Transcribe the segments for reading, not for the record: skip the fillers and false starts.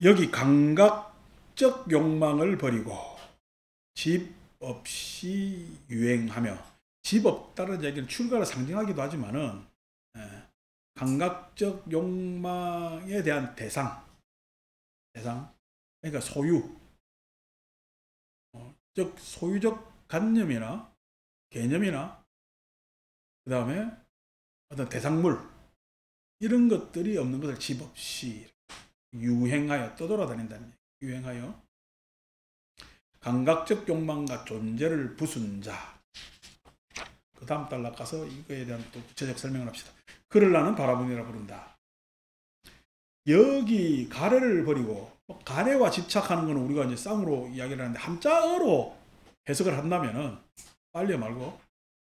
여기 감각적 욕망을 버리고 집 없이 유행하며, 집 없다는 얘기는 출가를 상징하기도 하지만은 감각적 욕망에 대한 대상, 그러니까 소유, 즉 소유적 관념이나 개념이나 그 다음에 어떤 대상물, 이런 것들이 없는 것을 집 없이 유행하여 떠돌아다닌다는 얘기. 유행하여 감각적 욕망과 존재를 부순 자. 그 다음 단락 가서 이거에 대한 또 구체적 설명을 합시다. 그를 나는 바라보니라 부른다. 여기 가래를 버리고, 가래와 집착하는 것은 우리가 이제 쌍으로 이야기를 하는데, 한자어로 해석을 한다면은, 빨리 말고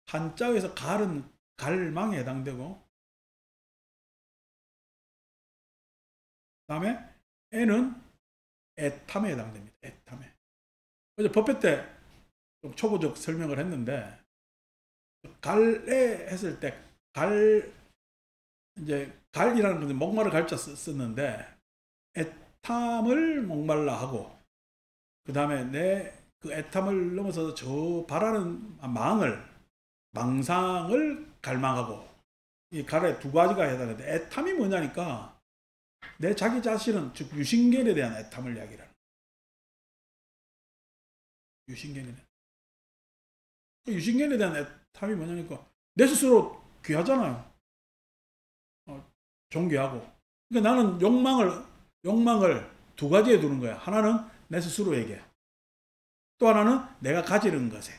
한자어에서 갈은 갈망에 해당되고, 그 다음에 애는 애탐에 해당됩니다. 애탐에. 어제 법회 때 좀 초보적 설명을 했는데, 갈래 했을 때 이제 갈이라는 것은 목마를 갈자 썼는데, 애탐을 목말라 하고, 그 다음에 내 그 애탐을 넘어서 저 바라는 망상을 갈망하고, 이 갈에 두 가지가 해당하는데, 애탐이 뭐냐니까 내 자기 자신은, 즉 유신견에 대한 애탐을 이야기하는. 유신견에 대한 애탐이 뭐냐니까 내 스스로 귀하잖아요. 존귀하고. 그러니까 나는 욕망을 두 가지에 두는 거야. 하나는 내 스스로에게, 또 하나는 내가 가지는 것에,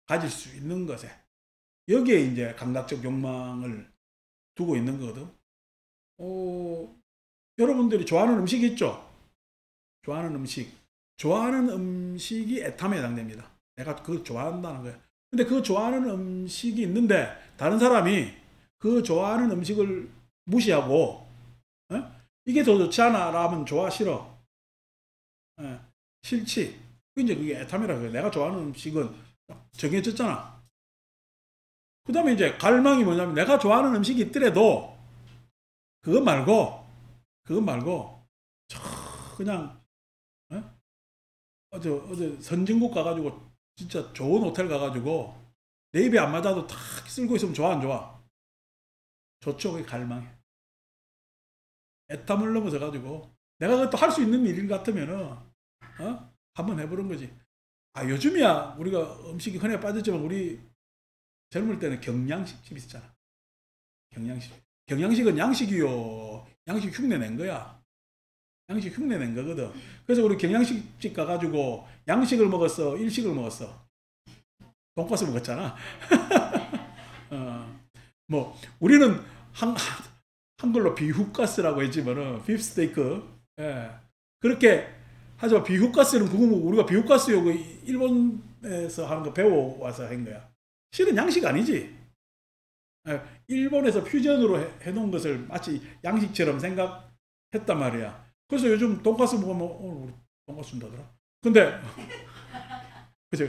가질 수 있는 것에. 여기에 이제 감각적 욕망을 두고 있는 거거든. 여러분들이 좋아하는 음식 있죠? 좋아하는 음식이 애탐에 해당됩니다. 내가 그걸 좋아한다는 거야. 근데 그 좋아하는 음식이 있는데 다른 사람이 그 좋아하는 음식을 무시하고, 이게 더 좋지 않아? 라면 좋아, 싫어? 싫지. 이제 그게 애탐이라고 해요. 내가 좋아하는 음식은 정해졌잖아. 그 다음에 이제 갈망이 뭐냐면, 내가 좋아하는 음식이 있더라도 그것 말고 그냥 어제 선진국 가가지고 진짜 좋은 호텔 가가지고 내 입에 안 맞아도 탁 쓸고 있으면 좋아, 안 좋아? 좋죠. 그게 갈망해. 애탐을 넘어서 가지고 내가 그것도 할 수 있는 일 같으면은 한번 해보는 거지. 요즘이야 우리가 음식이 흔해 빠졌지만, 우리 젊을 때는 경양식집 있었잖아. 경양식은 양식이요. 양식 흉내 낸 거야. 양식 흉내 낸 거거든. 그래서 우리 경양식집 가가지고 양식을 먹었어, 일식을 먹었어? 돈가스 먹었잖아. 뭐 우리는 한글로 비후가스라고 했지만은 빕스테이크, 그렇게 하지만 비후가스는 그거 우리가 비후가스요 그 일본에서 하는 거 배워와서 한 거야. 실은 양식 아니지. 일본에서 퓨전으로 해놓은 것을 마치 양식처럼 생각했단 말이야. 그래서 요즘 돈가스 먹으면 우리 돈가스 준다더라. 근데 그죠?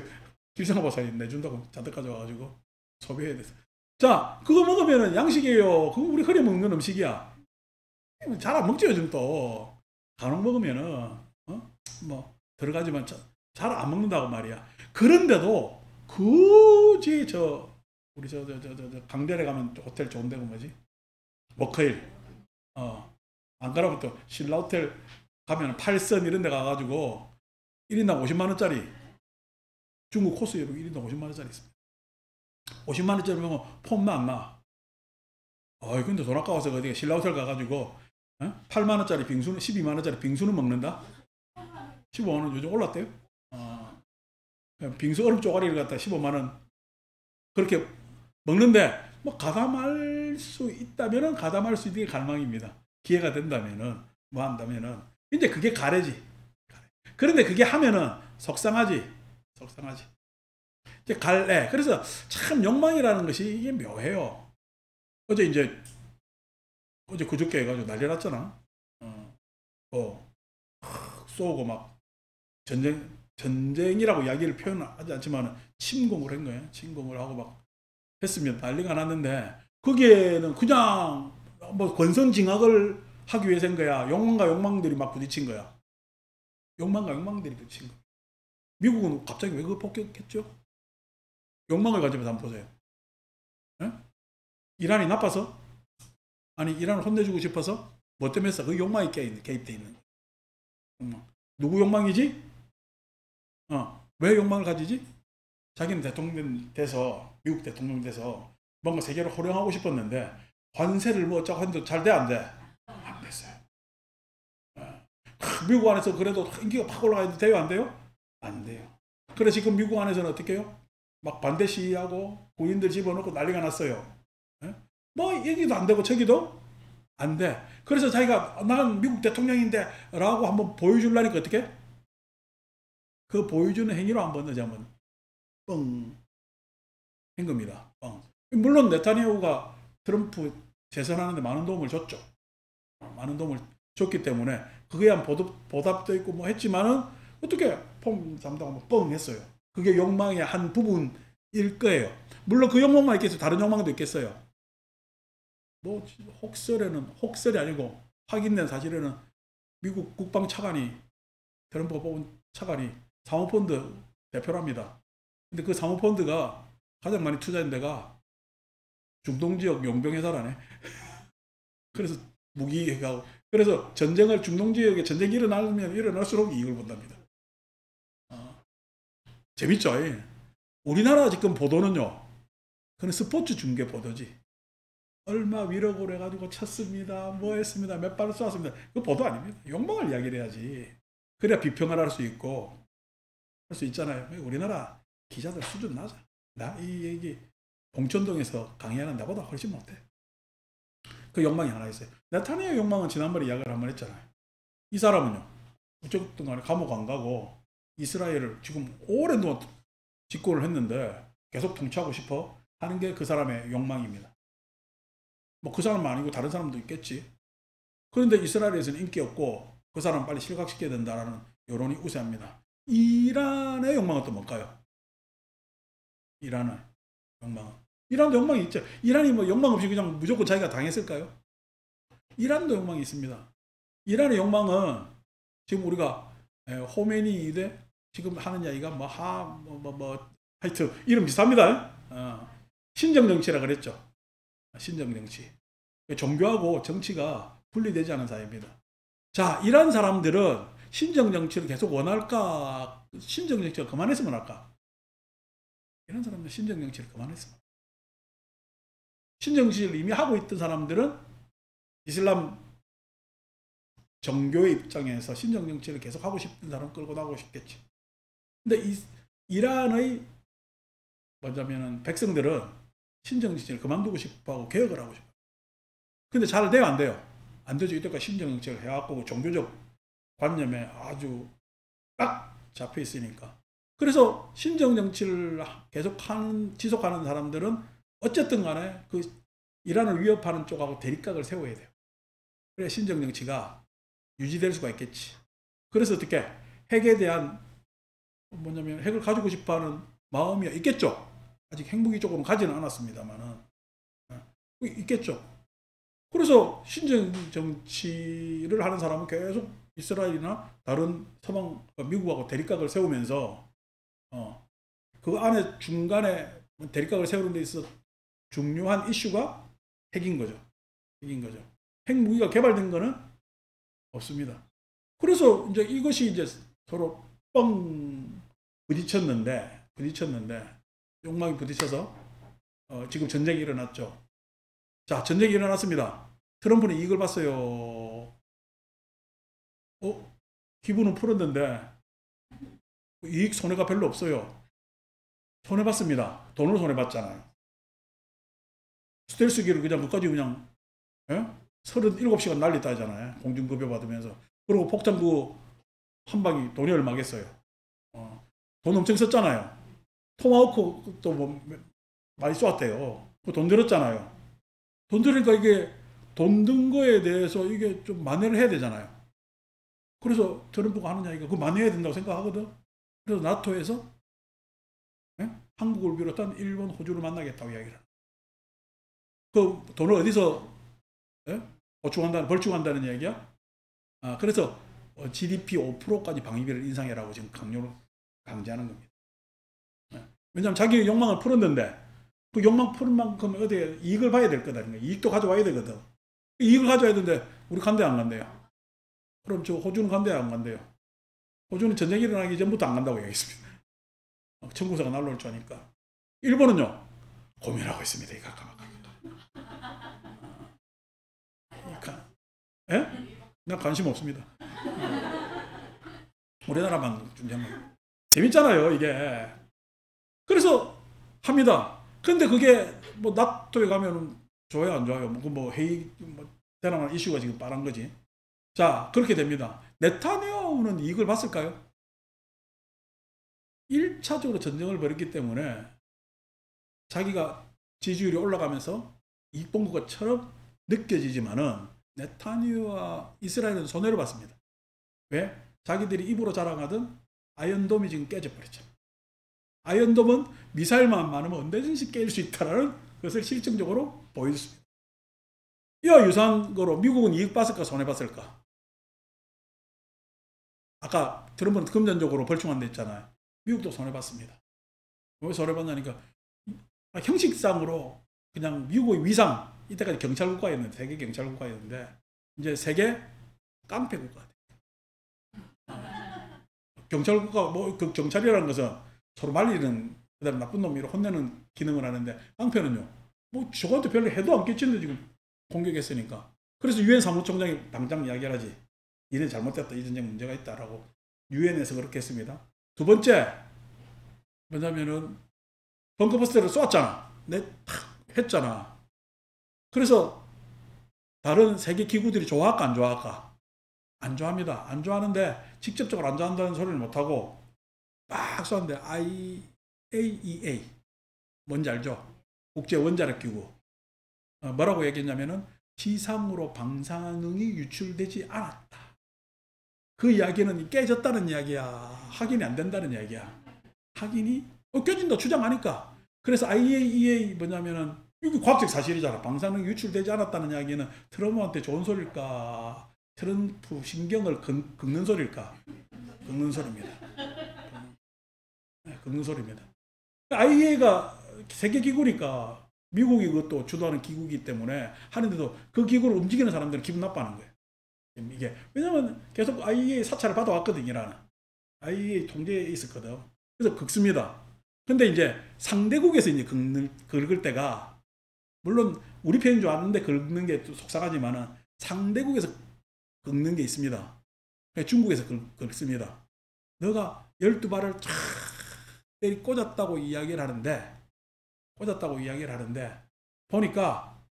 길상아 박사님 내준다고 잔뜩 가져와가지고 소비해야 돼서. 자, 그거 먹으면 양식이에요. 그거 우리 흔히 먹는 음식이야. 잘 안 먹지 요즘 또. 간혹 먹으면은 뭐 들어가지만 잘 안 먹는다고 말이야. 그런데도 굳이 우리 강변에 가면 호텔 좋은 데가 뭐지? 워커힐. 안가라부터 신라호텔 가면 8선 이런 데 가가지고 1인당 50만원짜리 중국 코스로 1인당 50만원짜리 있습니다. 50만원짜리 먹으면 폼나 안 나? 근데 돈 아까워서 어디 신라호텔 가가지고 8만원짜리 빙수는, 12만원짜리 빙수는 먹는다? 15만원 요즘 올랐대요. 빙수 얼음 쪼가리를 갖다 15만원 그렇게 먹는데, 뭐 가담할 수 있다면은 가담할 수 있는 게 갈망입니다. 기회가 된다면은, 뭐 한다면은. 이제 그게 가래지. 그런데 그게 하면은 속상하지. 이제 갈래. 그래서 참 욕망이라는 것이 이게 묘해요. 어제 그저께 해가지고 난리 났잖아. 쏘고 막 전쟁이라고 이야기를 표현하지 않지만 침공을 한 거예요. 침공을 하고 막 했으면 난리가 났는데, 거기에는 그냥 뭐 권선징악을 하기 위해서 한 거야? 욕망과 욕망들이 막 부딪힌 거야. 욕망과 욕망들이 부딪힌 거야. 미국은 갑자기 왜 그걸 폭격했죠? 욕망을 가지면서 한번 보세요. 에? 이란이 나빠서? 아니 이란을 혼내주고 싶어서? 뭐 때문에 했어? 그 욕망이 개입되어 있는 거야. 욕망. 누구 욕망이지? 왜 욕망을 가지지? 자기는 대통령 돼서, 미국 대통령 돼서 뭔가 세계를 호령하고 싶었는데 관세를 뭐 어쩌고 했는데 잘 돼? 안 돼? 안 됐어요. 미국 안에서 그래도 인기가 팍 올라가는데 돼요? 안 돼요? 안 돼요. 그래서 지금 미국 안에서는 어떻게 해요? 막 반대 시위하고 군인들 집어넣고 난리가 났어요. 뭐 여기도 안 되고 저기도 안 돼. 그래서 자기가 나는 미국 대통령인데 라고 한번 보여주려니까 어떻게? 그 보여주는 행위로 한번 어제 한번 뻥 한 겁니다. 뻥. 물론 네타냐후가 트럼프 재선하는데 많은 도움을 줬죠. 많은 도움을 줬기 때문에 그거에 대한 보답도 있고 뭐 했지만은 어떻게 폼 잠다고 뻥 했어요. 그게 욕망의 한 부분일 거예요. 물론 그 욕망만 있겠어요. 다른 욕망도 있겠어요. 뭐 혹설이 아니고 확인된 사실에는 미국 국방 차관이 트럼프가 뽑은 차관이 사모펀드 대표랍니다. 근데 그 사모펀드가 가장 많이 투자한 데가 중동지역 용병회사라네. 그래서 무기하고 그래서 중동지역에 전쟁이 일어나면 일어날수록 이익을 본답니다. 재밌죠? 우리나라 지금 보도는요. 그건 스포츠 중계 보도지. 얼마 위력으로 해가지고 쳤습니다. 뭐 했습니다. 몇 발을 쏘았습니다. 그 보도 아닙니다. 욕망을 이야기를 해야지. 그래야 비평을 할 수 있고 할 수 있잖아요. 우리나라 기자들 수준 낮아. 나 이 얘기 봉천동에서 강의하는 나보다 훨씬 못해. 그 욕망이 하나 있어요. 네타냐후 욕망은 지난번에 이야기를 한번 했잖아요. 이 사람은요. 어쨌든 간에 감옥 안 가고 이스라엘을 지금 오랜 동안 집권을 했는데 계속 통치하고 싶어 하는 게 그 사람의 욕망입니다. 뭐 그 사람은 아니고 다른 사람도 있겠지. 그런데 이스라엘에서는 인기 없고 그 사람 빨리 실각시켜야 된다라는 여론이 우세합니다. 이란의 욕망은 또 뭘까요? 이란의 욕망은. 이란도 욕망이 있죠. 이란이 뭐 욕망 없이 그냥 무조건 자기가 당했을까요? 이란도 욕망이 있습니다. 이란의 욕망은 지금 우리가 호메니이대 지금 하는 이야기가 하여튼 이름 비슷합니다. 신정정치라 그랬죠. 신정정치. 종교하고 정치가 분리되지 않은 사회입니다. 자, 이런 사람들은 신정정치를 계속 원할까? 신정정치를 그만했으면 할까? 이런 사람들 신정정치를 그만했으면 할까? 신정정치를 이미 하고 있던 사람들은 이슬람 정교의 입장에서 신정정치를 계속 하고 싶은 사람 끌고 나오고 싶겠지. 근데 이란의 뭐냐면은 백성들은 신정정치를 그만두고 싶어하고 개혁을 하고 싶어. 근데 잘 돼요, 안 돼요? 안 되죠. 이때까지 신정정치를 해왔고 종교적 관념에 아주 딱 잡혀 있으니까. 그래서 신정정치를 지속하는 사람들은 어쨌든 간에 그 이란을 위협하는 쪽하고 대립각을 세워야 돼요. 그래 신정정치가 유지될 수가 있겠지. 그래서 어떻게 핵에 대한 뭐냐면 핵을 가지고 싶어하는 마음이 있겠죠. 아직 핵무기 쪽으로는 가지는 않았습니다만은 있겠죠. 그래서 신정정치를 하는 사람은 계속 이스라엘이나 다른 서방 미국하고 대립각을 세우면서 그 안에 중간에 대립각을 세우는 데 있어 중요한 이슈가 핵인 거죠. 핵인 거죠. 핵무기가 개발된 거는 없습니다. 그래서 이제 이것이 이제 서로 뻥 부딪혔는데 욕망이 부딪혀서 지금 전쟁이 일어났죠. 자, 전쟁이 일어났습니다. 트럼프는 이익을 봤어요. 기분은 풀었는데 이익 손해가 별로 없어요. 손해봤습니다. 돈으로 손해봤잖아요. 스텔스기를 그냥 끝까지 그냥 37시간 날렸다 하잖아요. 공중급여 받으면서. 그리고 폭탄구 한 방이 돈이 얼마겠어요. 돈 엄청 썼잖아요. 토마호크도 뭐 많이 쏘았대요. 돈 들었잖아요. 돈 들으니까 이게 돈 든 거에 대해서 이게 좀 만회를 해야 되잖아요. 그래서 트럼프가 하는 이야기가 그 만회해야 된다고 생각하거든. 그래서 나토에서 한국을 비롯한 일본, 호주를 만나겠다고 이야기를. 그 돈을 어디서 벌충한다는 얘기야. 그래서 GDP 5%까지 방위비를 인상해라고 지금 강제하는 겁니다. 왜냐하면 자기 욕망을 풀었는데 그 욕망 푸는 만큼 어디에 이익을 봐야 될 거다. 이익도 가져와야 되거든. 이익을 가져와야 되는데 우리 간대 안 간대요. 그럼 저 호주는 간대요, 안 간대요? 호주는 전쟁이 일어나기 전부터 안 간다고 얘기했습니다. 청구서가 날라올 줄 아니까. 일본은요, 고민하고 있습니다. 이 가까워. 예? 나 관심 없습니다. 우리나라만 준비하면 재밌잖아요, 이게. 그래서 합니다. 근데 그게 뭐 나토에 가면 좋아요, 안 좋아요? 뭐 회의 대단한 이슈가 지금 빠른 거지. 자, 그렇게 됩니다. 네타냐후는 이익을 봤을까요? 1차적으로 전쟁을 벌였기 때문에 자기가 지지율이 올라가면서 이익 본 것처럼 느껴지지만은 네타냐후와 이스라엘은 손해를 봤습니다. 왜? 자기들이 입으로 자랑하던 아이언돔이 지금 깨져버렸죠. 아이언돔은 미사일만 많으면 언제든지 깰 수 있다는 것을 실증적으로 보여줬습니다. 이와 유사한 거로 미국은 이익 봤을까, 손해 봤을까? 아까 트럼프는 금전적으로 벌충한다 했잖아요. 미국도 손해 봤습니다. 왜 손해 봤냐니까 형식상으로 그냥 미국의 위상, 이때까지 경찰국가였는데, 세계 경찰국가였는데 이제 세계 깡패 국가. 경찰국가, 그 경찰이라는 것은 서로 말리는, 그다음 나쁜 놈이로 혼내는 기능을 하는데, 깡패는요, 저거한테 별로 해도 안 끼치는데 지금 공격했으니까. 그래서 유엔 사무총장이 당장 이야기를 하지. 이래 잘못됐다, 이 전쟁 문제가 있다라고 유엔에서 그렇게 했습니다. 두 번째, 뭐냐면은 벙커버스터를 쏘았잖아. 탁 했잖아. 그래서 다른 세계 기구들이 좋아할까, 안 좋아할까? 안 좋아합니다. 안 좋아하는데 직접적으로 안 좋아한다는 소리를 못하고 막 쏘는데 IAEA 뭔지 알죠? 국제원자력기구 뭐라고 얘기했냐면은 지상으로 방사능이 유출되지 않았다. 그 이야기는 깨졌다는 이야기야. 확인이 안 된다는 이야기야. 확인이 깨진다 주장하니까. 그래서 IAEA 뭐냐면은 이게 과학적 사실이잖아. 방사능이 유출되지 않았다는 이야기는 트럼프한테 좋은 소리일까? 트럼프 신경을 긁는 소리일까? 긁는 소리입니다. 긁는 소리입니다. IAEA가 세계기구니까 미국이 그것도 주도하는 기구이기 때문에 하는데도 그 기구를 움직이는 사람들은 기분 나빠하는 거예요. 이게 왜냐면 계속 IAEA 사찰을 받아왔거든. 이라는 IAEA 통제에 있었거든. 그래서 긁습니다. 근데 이제 상대국에서 이제 긁을 때가 물론 우리 편인 줄 아는데 긁는 게 속상하지만은 상대국에서 긁는 게 있습니다. 중국에서 긁습니다. 너가 12발을 쫙 때리 꽂았다고 이야기를 하는데 보니까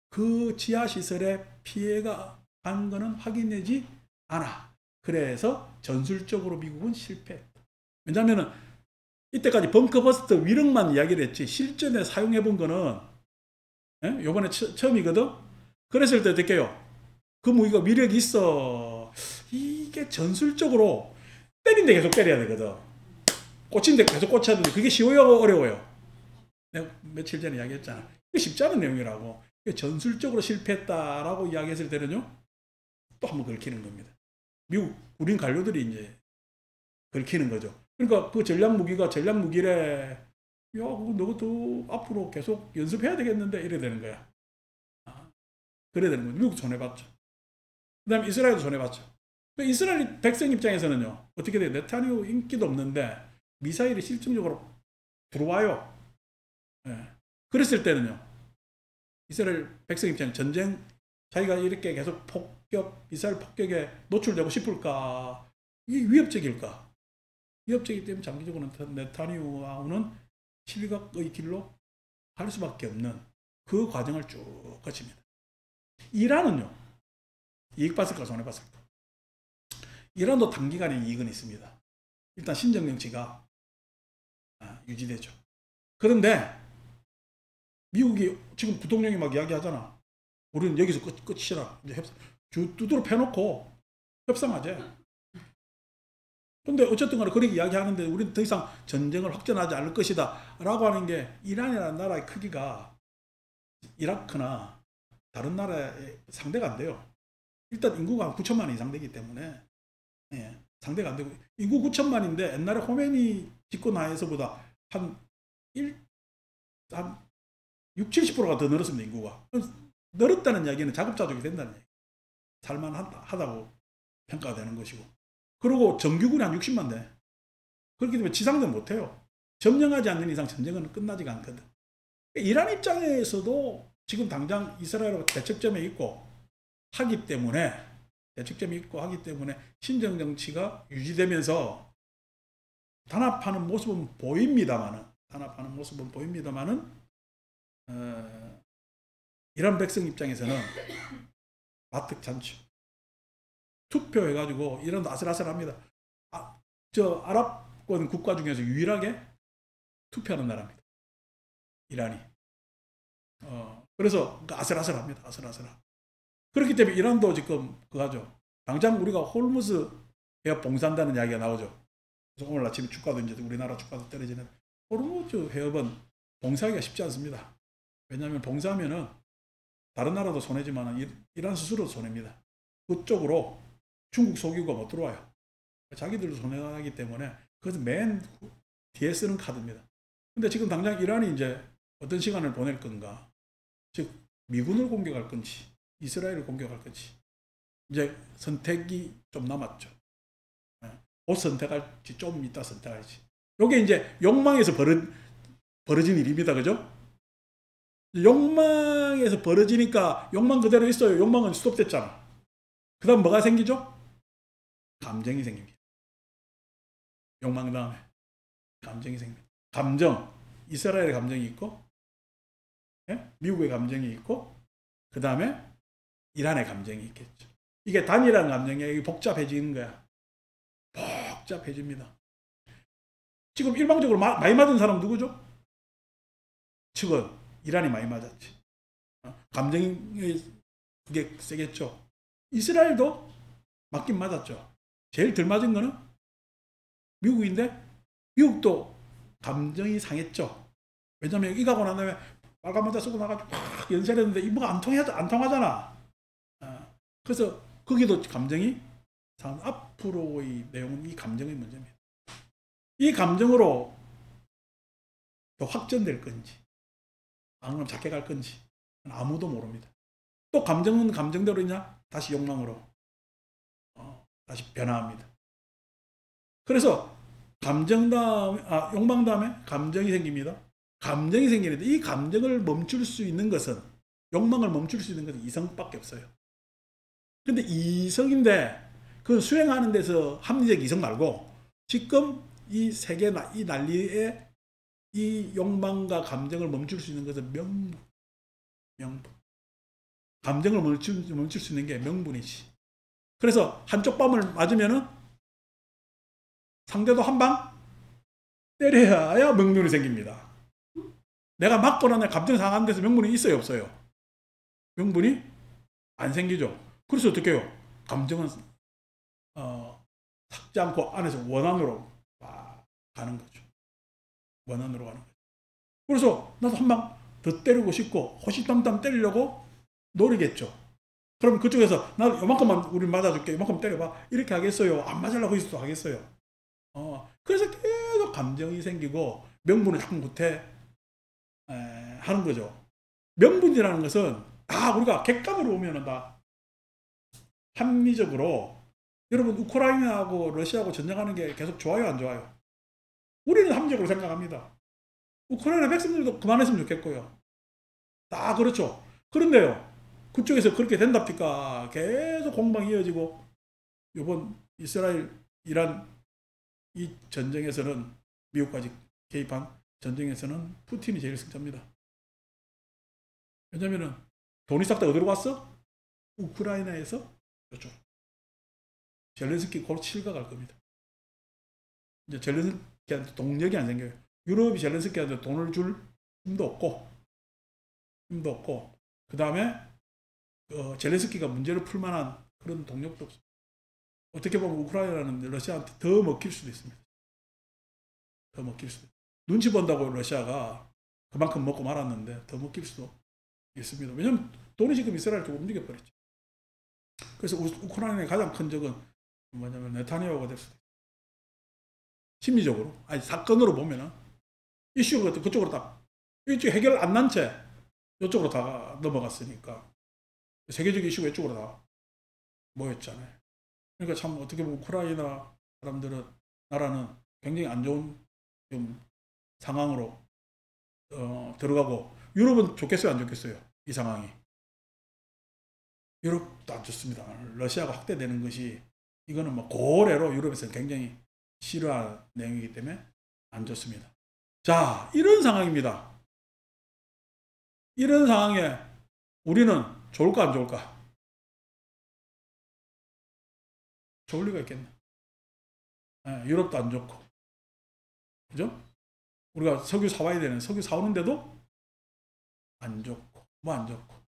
그 지하시설에 피해가 간 거는 확인되지 않아. 그래서 전술적으로 미국은 실패했다. 왜냐하면 이때까지 벙커버스터 위력만 이야기를 했지 실전에 사용해 본 거는 요번에 처음이거든. 그랬을 때 어떡해요? 그 무기가 위력이 있어. 이게 전술적으로 때린데 계속 때려야 되거든. 꽂힌데 계속 꽂혀야 되는데 그게 쉬워요, 어려워요? 내가 며칠 전에 이야기했잖아. 이게 쉽지 않은 내용이라고. 전술적으로 실패했다라고 이야기했을 때는요, 또 한번 긁히는 겁니다. 미국 우린 관료들이 이제 긁히는 거죠. 그러니까 그 전략무기래. 야, 너도 앞으로 계속 연습해야 되겠는데 이래 되는 거야. 그래 되는 거죠. 미국도 손해봤죠. 그 다음에 이스라엘도 손해봤죠. 이스라엘 백성 입장에서는요, 어떻게 돼요? 네타냐후 인기도 없는데 미사일이 실질적으로 들어와요. 그랬을 때는요, 이스라엘 백성 입장에 전쟁, 자기가 이렇게 계속 미사일 폭격에 노출되고 싶을까? 이게 위협적일까? 위협적이기 때문에 장기적으로는 네타냐후는 실각의 길로 갈 수밖에 없는 그 과정을 쭉 거칩니다. 이란은요, 이익 봤을까, 손해 봤을까? 이란도 단기간에 이익은 있습니다. 일단 신정정치가 유지되죠. 그런데 미국이 지금 부통령이 막 이야기하잖아. 우리는 여기서 끝이라. 이제 두드러 패놓고 협상하자. 근데 어쨌든 간에 그렇게 이야기하는데 우리는 더 이상 전쟁을 확전하지 않을 것이다 라고 하는 게, 이란이라는 나라의 크기가 이라크나 다른 나라에 상대가 안 돼요. 일단 인구가 한 9천만 이상 되기 때문에 예, 상대가 안 되고 인구 9천만인데 옛날에 호메니 집권 하에서보다 한 6, 70%가 더 늘었습니다. 인구가. 늘었다는 이야기는 자급자족이 된다는 얘기. 살만하다고 평가가 되는 것이고. 그리고 정규군이 한 60만 대. 그렇기 때문에 지상전 못해요. 점령하지 않는 이상 전쟁은 끝나지가 않거든. 이란 입장에서도 지금 당장 이스라엘하고 대척점에 있고 하기 때문에 신정 정치가 유지되면서 단합하는 모습은 보입니다만은 이란 백성 입장에서는 마뜩찮죠. 투표해가지고 이란도 아슬아슬합니다. 저 아랍권 국가 중에서 유일하게 투표하는 나라입니다. 이란이. 그래서 아슬아슬합니다. 그렇기 때문에 이란도 지금 그거죠. 당장 우리가 호르무즈 해협 봉쇄한다는 이야기가 나오죠. 그래서 오늘 아침에 주가도 이제 우리나라 주가도 떨어지는 호르무즈 해협은 봉쇄하기가 쉽지 않습니다. 왜냐하면 봉쇄하면은 다른 나라도 손해지만 이란 스스로도 손해입니다. 그쪽으로 중국 석유가 못 들어와요. 자기들도 손해나기 때문에 그것은 맨 뒤에 쓰는 카드입니다. 근데 지금 당장 이란이 이제 어떤 시간을 보낼 건가? 즉 미군을 공격할 건지 이스라엘을 공격할 건지 이제 선택이 좀 남았죠. 곧 선택할지 좀 이따 선택할지. 이게 이제 욕망에서 벌어진 일입니다. 그죠? 욕망에서 벌어지니까 욕망 그대로 있어요. 욕망은 스톱됐잖아. 그 다음 뭐가 생기죠? 감정이 생깁니다. 욕망 다음에 감정이 생깁니다. 감정, 이스라엘의 감정이 있고 미국의 감정이 있고 그 다음에 이란의 감정이 있겠죠. 이게 단일한 감정이 복잡해지는 거야. 복잡해집니다. 지금 일방적으로 많이 맞은 사람 누구죠? 측은 이란이 많이 맞았지. 감정이 그게 세겠죠. 이스라엘도 맞긴 맞았죠. 제일 덜 맞은 거는 미국인데 미국도 감정이 상했죠. 왜냐면 이 가고 난 다음에 빨간 모자 쓰고 나가지고 막 연설했는데 이뭐가 안 통하잖아. 그래서 거기도 감정이 상. 앞으로의 내용은 이 감정의 문제입니다. 이 감정으로 더 확전될 건지 아니면 작게 갈 건지 아무도 모릅니다. 또 감정은 감정대로냐? 다시 욕망으로 다시 변화합니다. 그래서 욕망 다음에 감정이 생깁니다. 감정이 생기는데 이 감정을 멈출 수 있는 것은 욕망을 멈출 수 있는 것은 이성밖에 없어요. 근데 이성인데 그 수행하는 데서 합리적 이성 말고 지금 이 세계 이 난리에 이 욕망과 감정을 멈출 수 있는 것은 명분. 감정을 멈출 수 있는 게 명분이지. 그래서 한쪽 뺨을 맞으면은 상대도 한 방 때려야 명분이 생깁니다. 내가 맞고 나면 감정 상한 데서 명분이 있어요, 없어요? 명분이 안 생기죠. 그래서 어떻게 해요? 감정은 삭지 않고 안에서 원한으로 가는 거죠. 원한으로 가는 거죠. 그래서 나도 한 방 더 때리고 싶고 호시탐탐 때리려고 노리겠죠. 그럼 그쪽에서 나 요만큼만 우리 맞아줄게. 요만큼 때려봐. 이렇게 하겠어요? 안 맞으려고 해서도 하겠어요? 그래서 계속 감정이 생기고 명분을 자꾸 못해 하는 거죠. 명분이라는 것은 다 우리가 객관으로 보면은 다 합리적으로 여러분 우크라이나하고 러시아하고 전쟁하는 게 계속 좋아요, 안 좋아요? 우리는 합리적으로 생각합니다. 우크라이나 백성들도 그만했으면 좋겠고요. 다 그렇죠. 그런데요, 그쪽에서 그렇게 된답니까? 계속 공방이 이어지고 이번 이스라엘, 이란 이 전쟁에서는 미국까지 개입한 전쟁에서는 푸틴이 제일 승자입니다. 왜냐면은 돈이 싹 다 어디로 갔어? 우크라이나에서 이쪽. 젤렌스키 곧 실각할 겁니다. 이제 젤렌스키한테 동력이 안 생겨요. 유럽이 젤렌스키한테 돈을 줄 힘도 없고, 그 다음에 젤렌스키가 문제를 풀 만한 그런 동력도 없어요. 어떻게 보면 우크라이나는 러시아한테 더 먹힐 수도 있습니다. 더 먹힐 수도. 눈치 본다고 러시아가 그만큼 먹고 말았는데 더 먹힐 수도 있습니다. 왜냐면 돈이 지금 이스라엘 쪽으로 움직여버렸죠. 그래서 우크라이나의 가장 큰 적은 뭐냐면 네타냐후가 됐어요. 심리적으로. 아니, 사건으로 보면은 이슈가 그쪽으로 딱, 이쪽 해결 안 난 채 이쪽으로 다 넘어갔으니까. 세계적 이슈가 이쪽으로 다 모였잖아요. 그러니까 참 어떻게 보면 우크라이나 사람들은, 나라는 굉장히 안 좋은 좀 상황으로 들어가고, 유럽은 좋겠어요, 안 좋겠어요? 이 상황이. 유럽도 안 좋습니다. 러시아가 확대되는 것이, 이거는 뭐 고래로 유럽에서는 굉장히 싫어하는 내용이기 때문에 안 좋습니다. 자, 이런 상황입니다. 이런 상황에 우리는 좋을까 안 좋을까? 좋을 리가 있겠나? 유럽도 안 좋고, 그죠? 우리가 석유 사와야 되는, 석유 사오는데도 안 좋고, 뭐 안 좋고.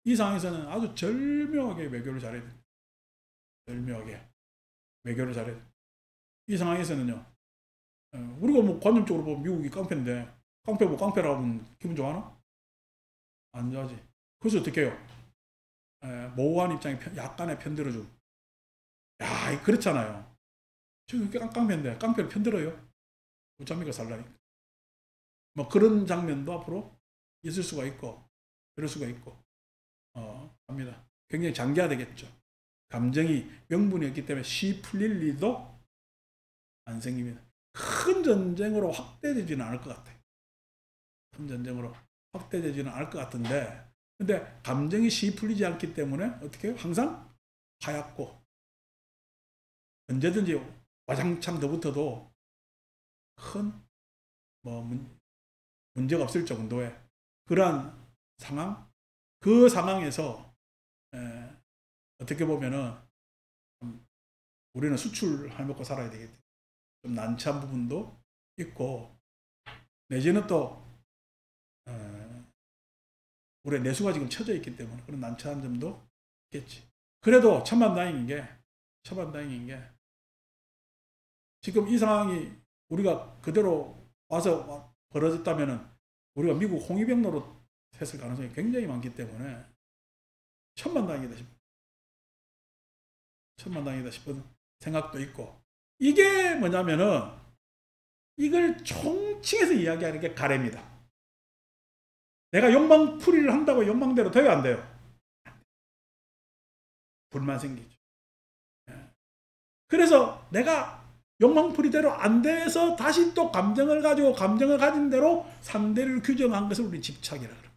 이 상황에서는 아주 절묘하게 외교를 잘해야 됩니다. 절묘하게 외교를 잘해야 됩니다. 이 상황에서는요, 우리가 뭐 관념적으로 보면 미국이 깡패인데, 깡패 뭐 깡패라고 하면 기분 좋아하나? 안 좋아하지. 그래서 어떻게 해요? 모호한 입장에 약간의 편들어줌. 야, 그렇잖아요. 지금 깡패인데 깡패를 편들어요? 어쩝니까, 살라니까. 뭐 그런 장면도 앞으로 있을 수가 있고, 그럴 수가 있고, 합니다. 굉장히 장기화되겠죠. 감정이 명분이 없기 때문에 쉬 풀릴 일도 안 생깁니다. 큰 전쟁으로 확대되지는 않을 것 같아요. 큰 전쟁으로 확대되지는 않을 것 같은데, 근데 감정이 쉬 풀리지 않기 때문에 어떻게 해요? 항상 하얗고, 언제든지 와장창 더 붙어도 큰 뭐 문제가 없을 정도의 그러한 상황, 그 상황에서 어떻게 보면은 우리는 수출할 먹고 살아야 되겠죠. 좀 난처한 부분도 있고, 내지는 또 우리의 내수가 지금 처져 있기 때문에 그런 난처한 점도 있겠지. 그래도 천만다행인 게 지금 이 상황이 우리가 그대로 와서 벌어졌다면은 우리가 미국 홍위병로로 했을 가능성이 굉장히 많기 때문에 천만다행이다 싶은 생각도 있고, 이게 뭐냐면은 이걸 총칭해서 이야기하는 게 가래입니다. 내가 욕망풀이를 한다고 욕망대로 돼요, 안 돼요? 불만 생기죠. 그래서 내가 욕망풀이대로 안 돼서 다시 또 감정을 가진 대로 상대를 규정한 것을 우리 집착이라 그래요.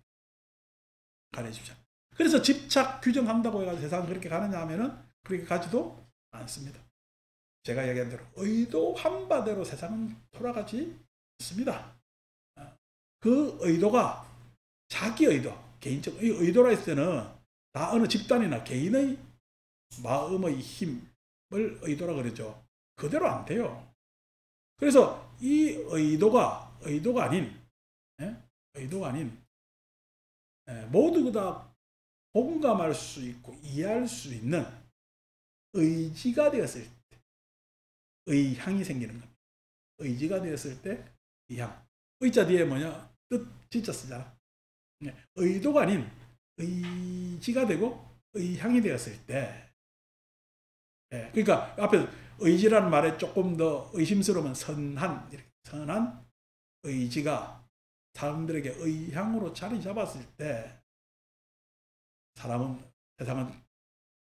가래 집착. 그래서 집착 규정한다고 해가지고 세상은 그렇게 가느냐 하면은 그렇게 가지도 않습니다. 제가 얘기한 대로 의도한 바대로 세상은 돌아가지 않습니다. 그 의도가 자기 의도, 개인적 의도라 했을 때는 다 어느 집단이나 개인의 마음의 힘을 의도라 그러죠. 그대로 안 돼요. 그래서 이 의도가 아닌 모두 다 공감할 수 있고 이해할 수 있는 의지가 되었을 때 의향이 생기는 겁니다. 의지가 되었을 때 의향. 의자 뒤에 뭐냐? 뜻 진짜 쓰잖아. 의도가 아닌 의지가 되고 의향이 되었을 때, 그러니까 앞에 의지라는 말에 조금 더 의심스러우면 선한 의지가 사람들에게 의향으로 자리 잡았을 때 세상은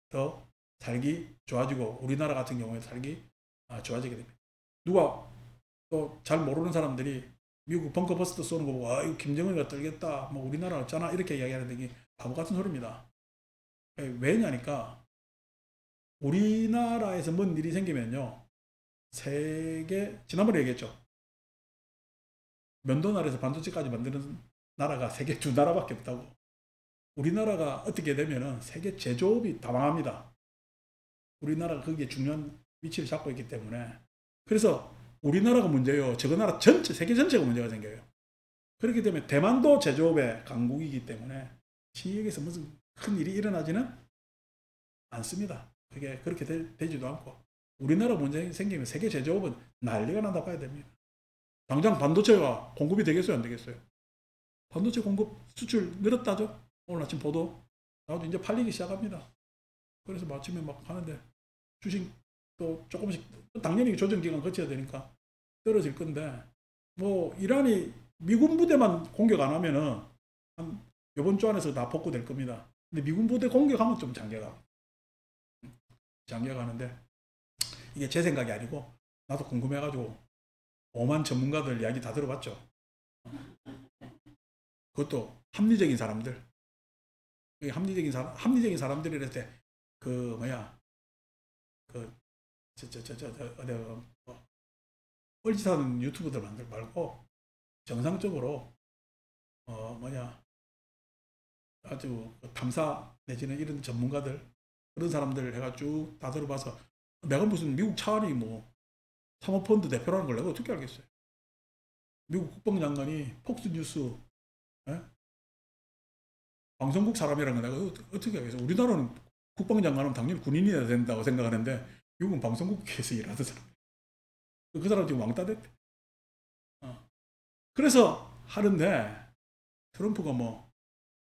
더 살기 좋아지고, 우리나라 같은 경우에 살기 좋아지게 됩니다. 누가 또 잘 모르는 사람들이 미국 벙커버스터 쏘는 거 보고 이거 김정은이가 떨겠다, 뭐 우리나라 없잖아, 이렇게 이야기하는 게 바보 같은 소리입니다. 왜냐니까 우리나라에서 뭔 일이 생기면요, 지난번에 얘기했죠. 면도날에서 반도체까지 만드는 나라가 세계 2나라밖에 없다고. 우리나라가 어떻게 되면은 세계 제조업이 다 망합니다. 우리나라가 거기에 중요한 위치를 잡고 있기 때문에. 그래서 우리나라가 문제예요. 저거 나라 세계 전체가 문제가 생겨요. 그렇기 때문에 대만도 제조업의 강국이기 때문에 지역에서 무슨 큰 일이 일어나지는 않습니다. 그게 그렇게 되지도 않고, 우리나라 문제 생기면 세계 제조업은 난리가 난다고 봐야 됩니다. 당장 반도체가 공급이 되겠어요, 안 되겠어요? 반도체 공급 수출 늘었다죠? 오늘 아침 보도 나도 이제 팔리기 시작합니다. 그래서 아침에 막 하는데 주식도 조금씩 당연히 조정 기간 거쳐야 되니까 떨어질 건데 뭐 이란이 미군 부대만 공격 안 하면은 한 이번 주 안에서 다 복구될 겁니다. 근데 미군 부대 공격하면 좀 장기가는데 이게 제 생각이 아니고 나도 궁금해가지고 오만 전문가들 이야기 다 들어봤죠. 그것도 합리적인 사람들. 합리적인 사람들이 이럴 때 그 뭐야 그 뻘짓하는 유튜버들 말고 정상적으로 아주 탐사 내지는 이런 전문가들 그런 사람들 해가지고 다 들어봐서 내가 무슨 미국 차관이 뭐 사모펀드 대표라는 걸 내가 어떻게 알겠어요. 미국 국방장관이 폭스뉴스 방송국 사람이라는 걸 내가 어떻게 알겠어요. 우리나라는 국방장관은 당연히 군인이어야 된다고 생각하는데 미국은 방송국에서 일하는 사람. 그 사람 지금 왕따 됐대. 그래서 하는데 트럼프가 뭐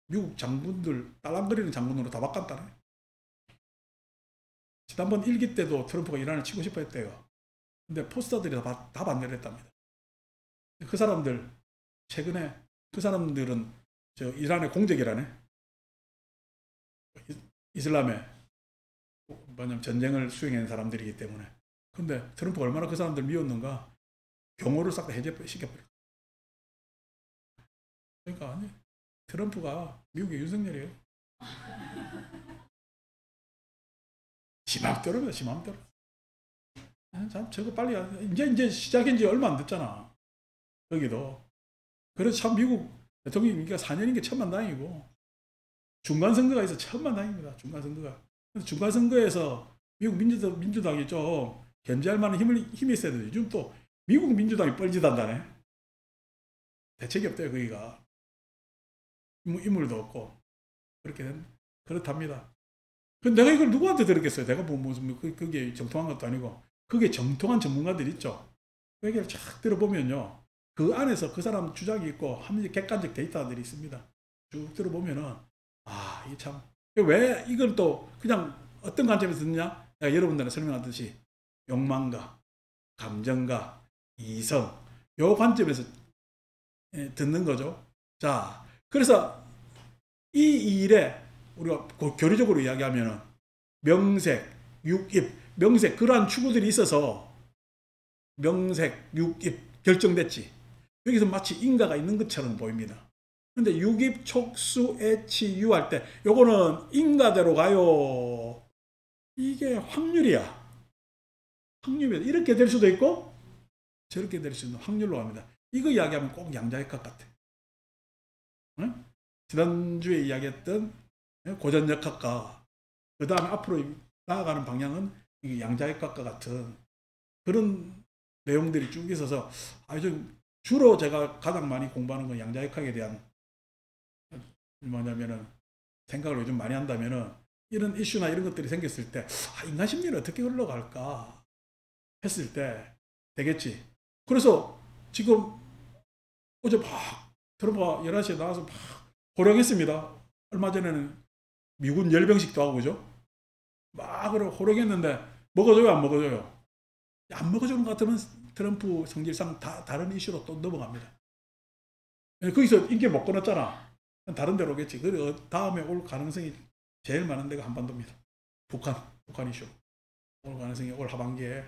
미국 장군들 딸랑거리는 장군으로 다 바꿨다네. 지난번 1기 때도 트럼프가 이란을 치고 싶어 했대요. 근데 포스터들이 다 반대를 했답니다. 그 사람들 최근에 그 사람들은 저 이란의 공적이라네. 이슬람의 뭐냐면 전쟁을 수행한 사람들이기 때문에. 근데 트럼프가 얼마나 그 사람들 미웠는가 경호를 싹 다 해제시켜버려. 그러니까 아니 트럼프가 미국의 윤석열이에요. 지맘대로입니다. 지맘대로. 참 저거 빨리 이제 시작한 지 얼마 안 됐잖아. 여기도. 그래서 참 미국 대통령이니까 4년인 게 천만다행이고 중간선거가 있어 천만다행입니다. 중간선거가. 그래서 중간선거에서 미국 민주당이 좀 견제할 만한 힘이 있어야 돼요. 요즘 또 미국 민주당이 뻘짓한다네. 대책이 없대요. 거기가. 인물도 없고 그렇답니다. 근데 내가 이걸 누구한테 들었겠어요? 내가 뭐 무슨 그게 정통한 것도 아니고 그게 정통한 전문가들 있죠. 그 얘기를 쫙 들어보면요. 그 안에서 그 사람 주장이 있고 합리적 객관적 데이터들이 있습니다. 쭉 들어보면은 이게 참 왜 이걸 또 그냥 어떤 관점에서 듣느냐? 내가 여러분들한테 설명하듯이 욕망가, 감정가, 이성 요 관점에서 듣는 거죠. 자, 그래서 이 일에 우리가 교리적으로 이야기하면 명색, 육입, 명색 그러한 추구들이 있어서 명색, 육입 결정됐지. 여기서 마치 인가가 있는 것처럼 보입니다. 근데 육입, 촉수, 애치, 유할 때 요거는 인가대로 가요. 이게 확률이야. 확률이 이렇게 될 수도 있고 저렇게 될 수 있는 확률로 갑니다. 이거 이야기하면 꼭 양자역학 같아. 응? 지난주에 이야기했던 고전역학과 그 다음에 앞으로 나아가는 방향은 양자역학과 같은 그런 내용들이 쭉 있어서 주로 제가 가장 많이 공부하는 건 양자역학에 대한 뭐냐면은 생각을 요즘 많이 한다면은 이런 이슈나 이런 것들이 생겼을 때 인간 심리는 어떻게 흘러갈까 했을 때 되겠지. 그래서 지금 어제 막 트럼프가 11시에 나와서 막 호령했습니다. 얼마 전에는 미군 열병식도 하고 그죠? 막 호령했는데 먹어줘요 안 먹어줘요? 안 먹어주는 것 같으면 트럼프 성질상 다른 이슈로 또 넘어갑니다. 거기서 인기 못 끊었잖아. 다른 데로 오겠지. 그리고 다음에 올 가능성이 제일 많은 데가 한반도입니다. 북한 이슈. 올 가능성이 올 하반기에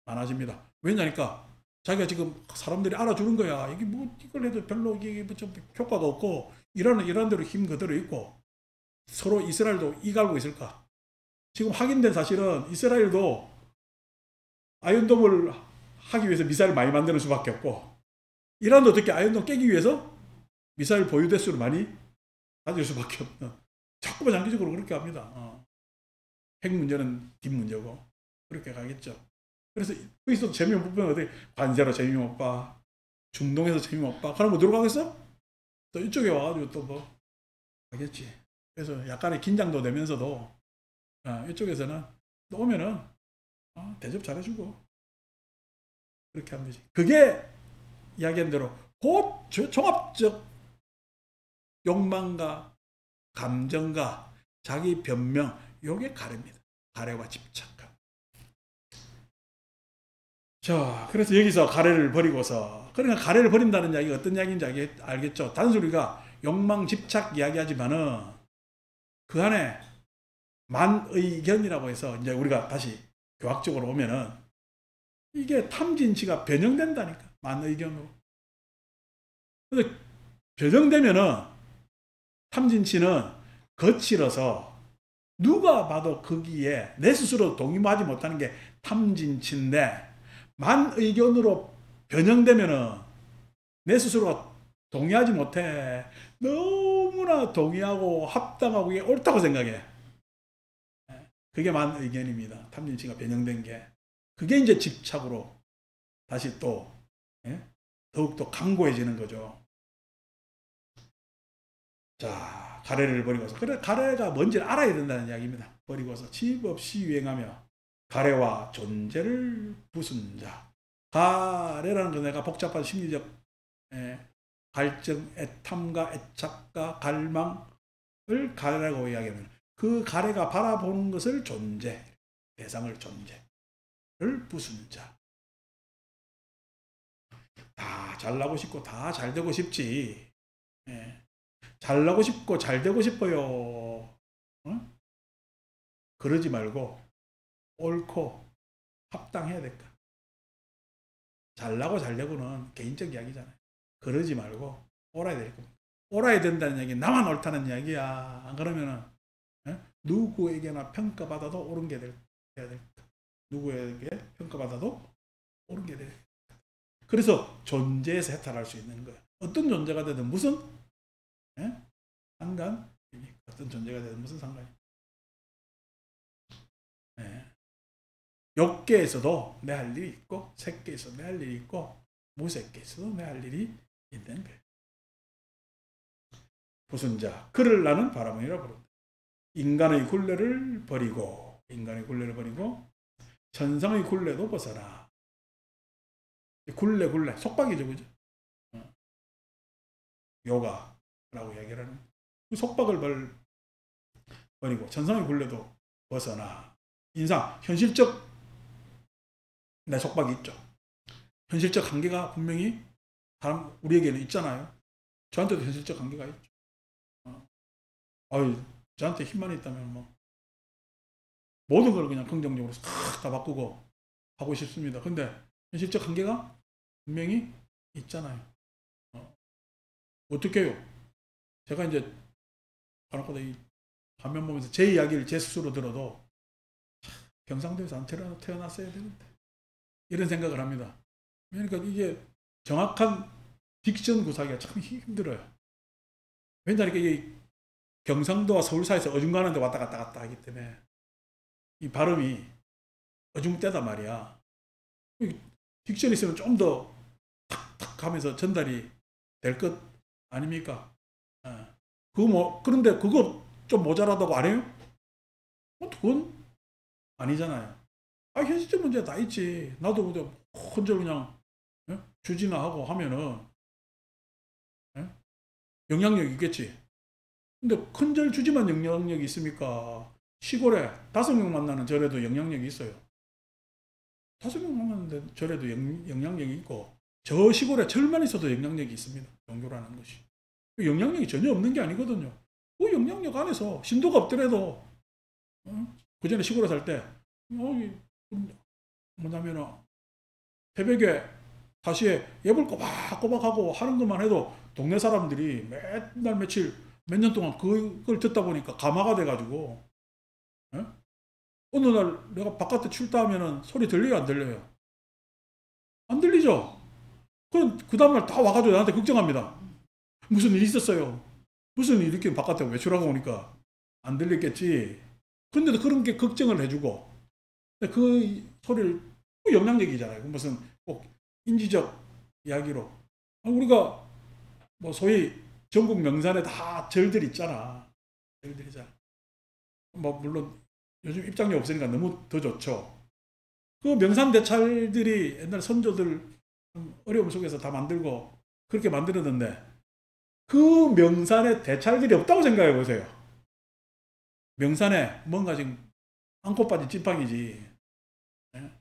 많아집니다. 왜냐니까 자기가 지금 사람들이 알아주는 거야. 이게 뭐 이걸 해도 별로 이게 좀 효과가 없고 이라는 대로 힘 그대로 있고 서로 이스라엘도 이갈고 있을까? 지금 확인된 사실은 이스라엘도 아이언돔을 하기 위해서 미사일 많이 만드는 수밖에 없고 이란도 어떻게 아이언돔 깨기 위해서 미사일 보유 대수를 많이 가질 수밖에 없는 자꾸만 장기적으로 그렇게 합니다. 핵 문제는 뒷문제고 그렇게 가겠죠. 그래서 거기서 재미못 보면 어디 관세로 재미못 봐, 중동에서 재미못 봐. 그럼 뭐 들어가겠어? 또 이쪽에 와가지고 또 뭐 하겠지. 그래서 약간의 긴장도 되면서도 이쪽에서는 또 오면은 대접 잘해주고 그렇게 하면 되지. 그게 이야기한 대로 곧 종합적 욕망과 감정과 자기 변명, 요게 가래입니다. 가래와 집착감. 자, 그래서 여기서 가래를 버리고서, 그러니까 가래를 버린다는 이야기가 어떤 이야기인지 알겠죠? 단순히 우리가 욕망, 집착 이야기하지만은 그 안에 만의견이라고 해서 이제 우리가 다시 교학적으로 오면은 이게 탐진치가 변형된다니까. 만의견으로. 근데 변형되면은 탐진치는 거칠어서 누가 봐도 거기에 내 스스로 동의하지 못하는 게 탐진치인데, 만의견으로 변형되면은 내 스스로가 동의하지 못해. 너무나 동의하고 합당하고 이게 옳다고 생각해. 그게 만의견입니다. 탐진치가 변형된 게. 그게 이제 집착으로 다시 또 더욱더 강고해지는 거죠. 자, 가래를 버리고서. 그래, 가래가 뭔지를 알아야 된다는 이야기입니다. 버리고서 집 없이 유행하며 가래와 존재를 부순 자. 가래라는 건 내가 복잡한 심리적 갈증, 애탐과 애착과 갈망을 가래라고 이야기합니다. 그 가래가 바라보는 것을 존재, 대상을 존재를 부순 자. 다 잘나고 싶고 다 잘되고 싶지. 잘나고 싶고 잘되고 싶어요. 그러지 말고 옳고 합당해야 될까. 잘나고 잘되고는 개인적 이야기잖아요. 그러지 말고 옳아야 될 겁니다. 옳아야 된다는 이야기, 나만 옳다는 이야기야. 안 그러면은 누구에게나 평가받아도 옳은 게 돼야 될까. 누구에게 평가받아도 옳은 게 돼야 될까. 그래서 존재에서 해탈할 수 있는 거예요. 어떤 존재가 되든 무슨 상관? 어떤 존재가 되든 무슨 상관이? 욕계에서도 내 할 일이 있고, 색계에서도 내 할 일이 있고, 무색계에서도 내 할 일이 있는 거예요. 부순자, 그를 나는 바라문이라 부른다. 인간의 굴레를 버리고 천상의 굴레도 벗어나. 굴레 속박이죠, 그죠? 요가라고 얘기를 하는 그 속박을 버리고 천상의 굴레도 벗어나. 인상, 현실적 내 속박이 있죠. 현실적 한계가 분명히 우리에게는 있잖아요. 저한테도 현실적 한계가 있죠. 저한테 힘만 있다면 뭐 모든 걸 그냥 긍정적으로 다 바꾸고 하고 싶습니다. 근데 현실적 한계가 분명히 있잖아요. 어떻게 해요? 제가 이제 간혹가다 이 화면 보면서 제 이야기를 제 스스로 들어도 경상도에서 안 태어났어야 되는데 이런 생각을 합니다. 그러니까 이게 정확한 딕션 구사하기가 참 힘들어요. 왜냐하면 이게 경상도와 서울 사이에서 어중간한 데 왔다 갔다 하기 때문에 이 발음이 어중대단 말이야. 딕션이 있으면 좀 더 탁탁 하면서 전달이 될 것 아닙니까? 그런데 그거 좀 모자라다고 안 해요? 그건 아니잖아요. 현실적 문제 다 있지. 나도 혼자 그냥 주지나 하고 하면은 영향력이 있겠지. 근데 큰절 주지만 영향력이 있습니까? 시골에 5명 만나는 절에도 영향력이 있어요. 5명 만나는 절에도 영향력이 있고, 저 시골에 절만 있어도 영향력이 있습니다. 종교라는 것이. 영향력이 전혀 없는 게 아니거든요. 그 영향력 안에서 신도가 없더라도, 그 전에 시골에 살 때, 뭐냐면, 새벽에 5시에 예불 꼬박꼬박하고 하는 것만 해도 동네 사람들이 맨날 며칠, 몇 년 동안 그걸 듣다 보니까 감화가 돼가지고, 어느 날 내가 바깥에 출두하면은 소리 들려요, 안 들려요? 안 들리죠? 그럼 그 다음날 다 와가지고 나한테 걱정합니다. 무슨 일 있었어요? 무슨 일 이렇게 바깥에 외출하고 오니까 안 들렸겠지. 그런데도 그런 게 걱정을 해주고, 그 소리를 영향력이잖아요. 무슨 꼭 인지적 이야기로. 우리가 뭐 소위 전국 명산에 다 절들 있잖아. 절들이잖아. 뭐 물론 요즘 입장료 없으니까 너무 더 좋죠. 그 명산 대찰들이 옛날 선조들 어려움 속에서 다 만들고 그렇게 만들었는데, 그 명산에 대찰들이 없다고 생각해 보세요. 명산에 뭔가 지금 안고 빠진 찐빵이지. 예?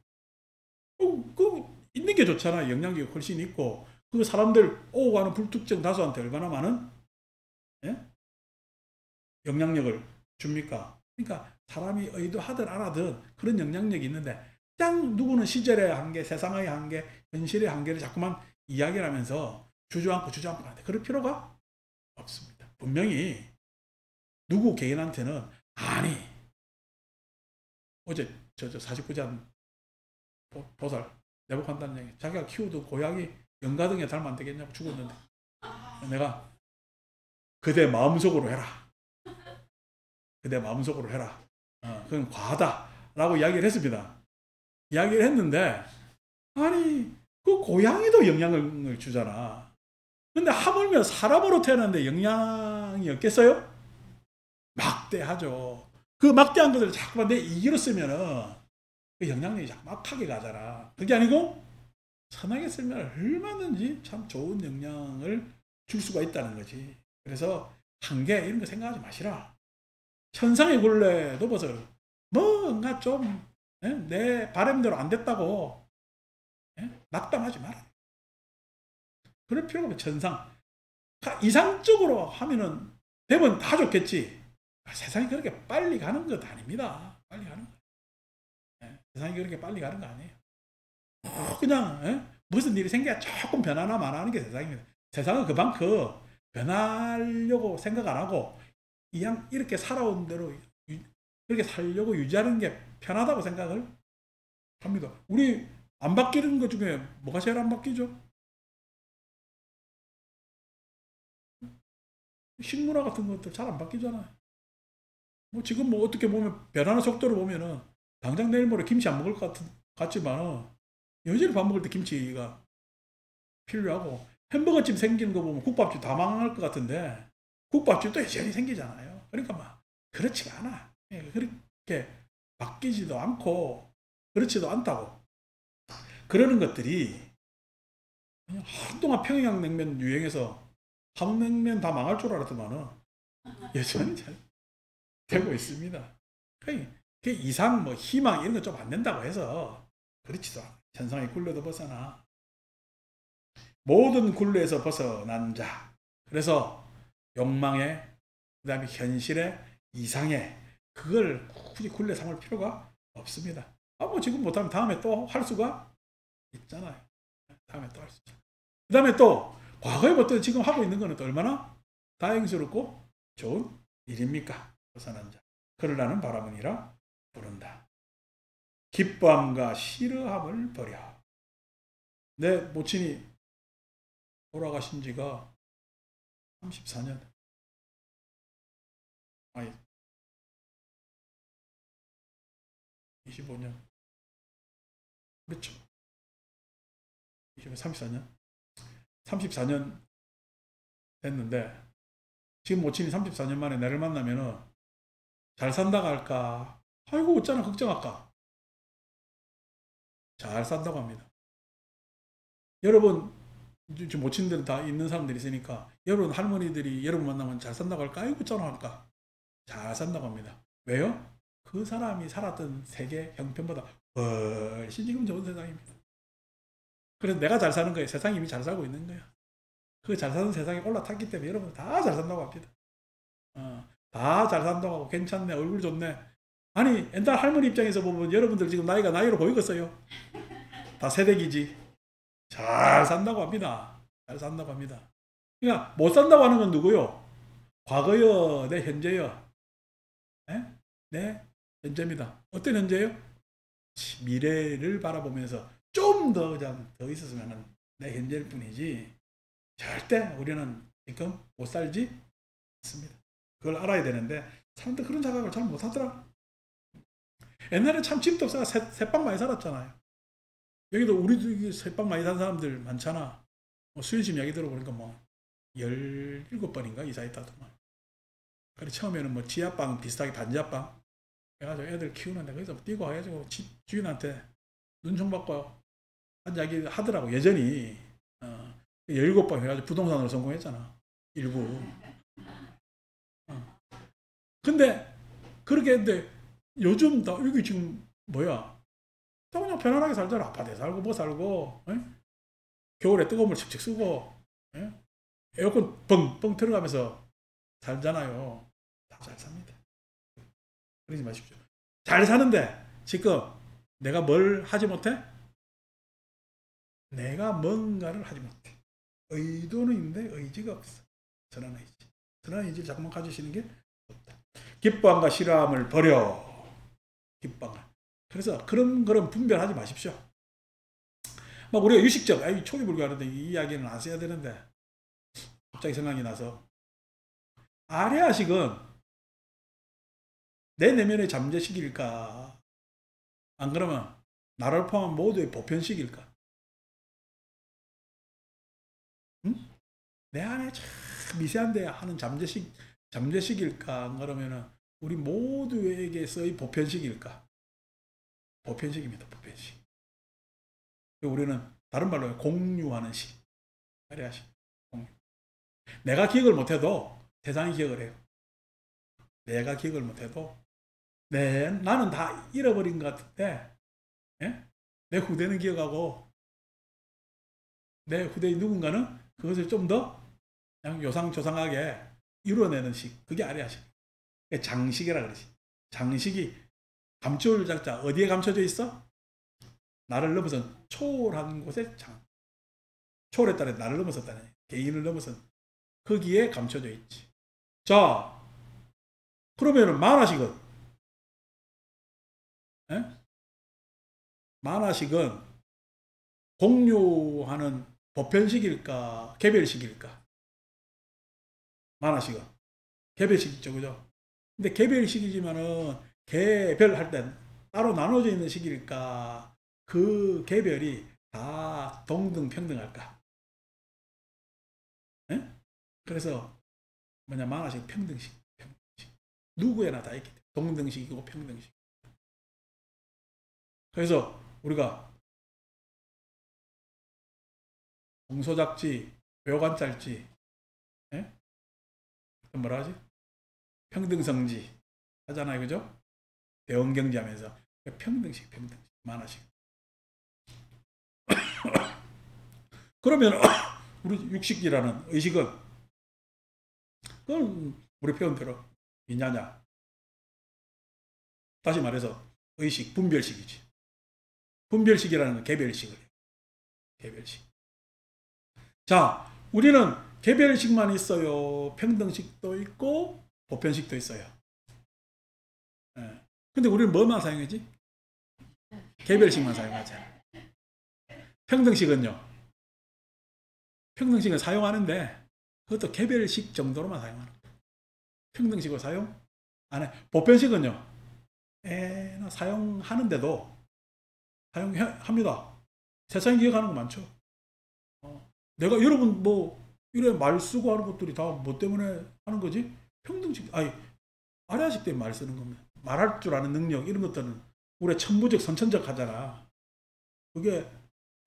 있는 게 좋잖아. 영양력이 훨씬 있고 그 사람들 오고 가는 불특정 다수한테 얼마나 많은 예? 영향력을 줍니까? 그러니까 사람이 의도하든 안 하든 그런 영향력이 있는데 그냥 누구는 시절의 한계, 세상의 한계, 현실의 한계를 자꾸만 이야기를 하면서 주저앉고 하는데 그럴 필요가 없습니다. 분명히 누구 개인한테는 아니 어제 저 49잔 보살 내복한다는 얘기 자기가 키우던 고양이 영가등에 닮으면 안 되겠냐고 죽었는데 내가 그대 마음속으로 해라. 그대 마음속으로 해라. 그건 과하다 라고 이야기를 했습니다. 이야기를 했는데 아니 그 고양이도 영향을 주잖아. 근데 하물며 사람으로 태어났는데 영향이 없겠어요? 막대하죠. 그 막대한 것을 자꾸만 내 이기로 쓰면은 그 영향력이 자꾸 막하게 가잖아. 그게 아니고 선하게 쓰면 얼마든지 참 좋은 영향을 줄 수가 있다는 거지. 그래서 한계 이런 거 생각하지 마시라. 천상의 굴레도 벌써 뭔가 좀 내 바람대로 안 됐다고 낙담하지 마라. 그럴 필요가 없어. 천상 이상적으로 하면은 되면 다 좋겠지. 세상이 그렇게 빨리 가는 것 아닙니다. 빨리 가는 거. 세상이 그렇게 빨리 가는 거 아니에요. 그냥 무슨 일이 생겨야 조금 변하나 마나 하는 게 세상입니다. 세상은 그만큼 변하려고 생각 안 하고 그냥 이렇게 살아온 대로 이렇게 살려고 유지하는 게 편하다고 생각을 합니다. 우리 안 바뀌는 것 중에 뭐가 제일 안 바뀌죠? 식문화 같은 것들 잘 안 바뀌잖아요. 뭐 지금 뭐 어떻게 보면 변하는 속도를 보면은 당장 내일 모레 김치 안 먹을 것 같지만 여전히 밥 먹을 때 김치가 필요하고 햄버거집 생기는 거 보면 국밥집 다 망할 것 같은데 국밥집도 여전히 생기잖아요. 그러니까 막 그렇지가 않아. 그렇게 바뀌지도 않고 그렇지도 않다고. 그러는 것들이 한동안 평양냉면 유행해서 함흥냉면 다 망할 줄 알았더만은 여전히 잘 되고 있습니다. 그 이상 뭐 희망 이런 거 좀 안 된다고 해서 그렇지도 않아. 천상의 굴레도 벗어나. 모든 굴레에서 벗어난 자. 그래서 욕망에 그 다음에 현실의 이상에 그걸 굳이 굴레 삼을 필요가 없습니다. 뭐 지금 못하면 다음에 또 할 수가 있잖아요. 다음에 또 할 수 있잖아요. 그 다음에 또 과거에 못해 지금 하고 있는 거는 또 얼마나 다행스럽고 좋은 일입니까? 벗어난 자. 그러라는 바라문이라 부른다. 기뻐함과 싫어함을 버려. 내 모친이 돌아가신 지가 34년. 아니, 25년. 그렇죠. 34년? 34년 됐는데, 지금 모친이 34년 만에 나를 만나면은, 잘 산다고 할까? 아이고, 어쩌나 걱정할까? 잘 산다고 합니다. 여러분, 지금 모친들 다 있는 사람들이 있으니까, 여러분 할머니들이 여러분 만나면 잘 산다고 할까? 아이고, 어쩌나 할까? 잘 산다고 합니다. 왜요? 그 사람이 살았던 세계 형편보다 훨씬 지금 좋은 세상입니다. 그래서 내가 잘 사는 거예요. 세상이 이미 잘 살고 있는 거야. 그 잘 사는 세상에 올라탔기 때문에 여러분 다 잘 산다고 합니다. 다 잘 산다고 하고 괜찮네, 얼굴 좋네. 아니 옛날 할머니 입장에서 보면 여러분들 지금 나이가 나이로 보이겠어요? 다 새댁이지. 잘 산다고 합니다. 잘 산다고 합니다. 그러니까 못 산다고 하는 건 누구요? 과거여, 내 현재여. 네? 현재입니다. 어떤 현재요? 미래를 바라보면서 좀 더 더 있었으면 내 현재일 뿐이지 절대 우리는 지금 못 살지 않습니다. 그걸 알아야 되는데 사람들 그런 자각을 잘 못하더라. 옛날에 참 집도 없어가 새빵 많이 살았잖아요. 여기도 우리도 새빵 많이 산 사람들 많잖아. 수현씨 이야기 들어보니까 17번인가 이사했다더만. 그래 처음에는 지하방 비슷하게 단지하방 해가지고 애들 키우는데 거기서 뛰고 해가지고 집 주인한테 눈총 받고 한 이야기 하더라고. 여전히 17번 해가지고 부동산으로 성공했잖아. 일부. 근데 그렇게 했는데 요즘 다 여기 지금 뭐야? 다 그냥 편안하게 살잖아. 아파트에 살고 뭐 살고, 에? 겨울에 뜨거운 물 칙칙 쓰고, 에? 에어컨 뻥뻥 틀어가면서 살잖아요. 다 잘 삽니다. 그러지 마십시오. 잘 사는데 지금 내가 뭘 하지 못해? 내가 뭔가를 하지 못해. 의도는 있는데 의지가 없어. 선한 의지. 선한 의지를 자꾸만 가지시는 게 좋다. 기뻐함과 싫어함을 버려. 기뻐함. 그래서 그런 분별하지 마십시오. 막 우리가 유식적, 초기 불교하는데 이 이야기는 안 써야 되는데 갑자기 생각이 나서 아래아식은 내 내면의 잠재식일까? 안 그러면 나를 포함한 모두의 보편식일까? 응? 내 안에 참 미세한데 하는 잠재식일까? 안 그러면은 우리 모두에게서의 보편식일까? 보편식입니다. 보편식. 우리는 다른 말로 공유하는 식. 아래아식. 공유. 내가 기억을 못해도 세상이 기억을 해요. 내가 기억을 못해도 나는 다 잃어버린 것 같은데, 예? 내 후대는 기억하고 내 후대의 누군가는 그것을 좀 더 그냥 요상조상하게 이루어내는 식. 그게 아래아식. 장식이라 그러지. 장식이 감출 작자 어디에 감춰져 있어? 나를 넘어선 초월한 곳에 초월했다는 나를 넘어섰다는 개인을 넘어선 거기에 감춰져 있지. 자, 그러면은 만화식은, 예? 만화식은 공유하는 보편식일까 개별식일까? 만화식은 개별식이죠, 그죠? 근데 개별식이지만은 개별할 땐 따로 나눠져 있는 식일까? 그 개별이 다 동등평등할까? 예? 그래서 만화식 평등식, 누구에나 다 있기 때문에 동등식이고 평등식. 그래서 우리가 공소작지, 묘관짤지, 예? 뭐라 하지? 평등성지 하잖아요, 그죠? 대원경지 하면서 평등식, 만화식. 그러면 우리 육식이라는 의식은 그건 우리 표현대로 있냐냐? 다시 말해서 의식, 분별식이지. 분별식이라는 건 개별식을 해요. 개별식. 자, 우리는 개별식만 있어요. 평등식도 있고 보편식도 있어요. 예. 근데 우리는 뭐만 사용하지? 개별식만 사용하잖아. 평등식은요. 평등식을 사용하는데 그것도 개별식 정도로만 사용하는 거예요. 평등식을 사용 안 해. 보편식은요. 사용하는데도 사용합니다. 세상에 기억하는 거 많죠. 내가 여러분 뭐 이래 말 쓰고 하는 것들이 다 뭐 때문에 하는 거지? 평등식, 아래아식 때문에 말 쓰는 겁니다. 말할 줄 아는 능력 이런 것들은 우리 천부적 선천적 하잖아. 그게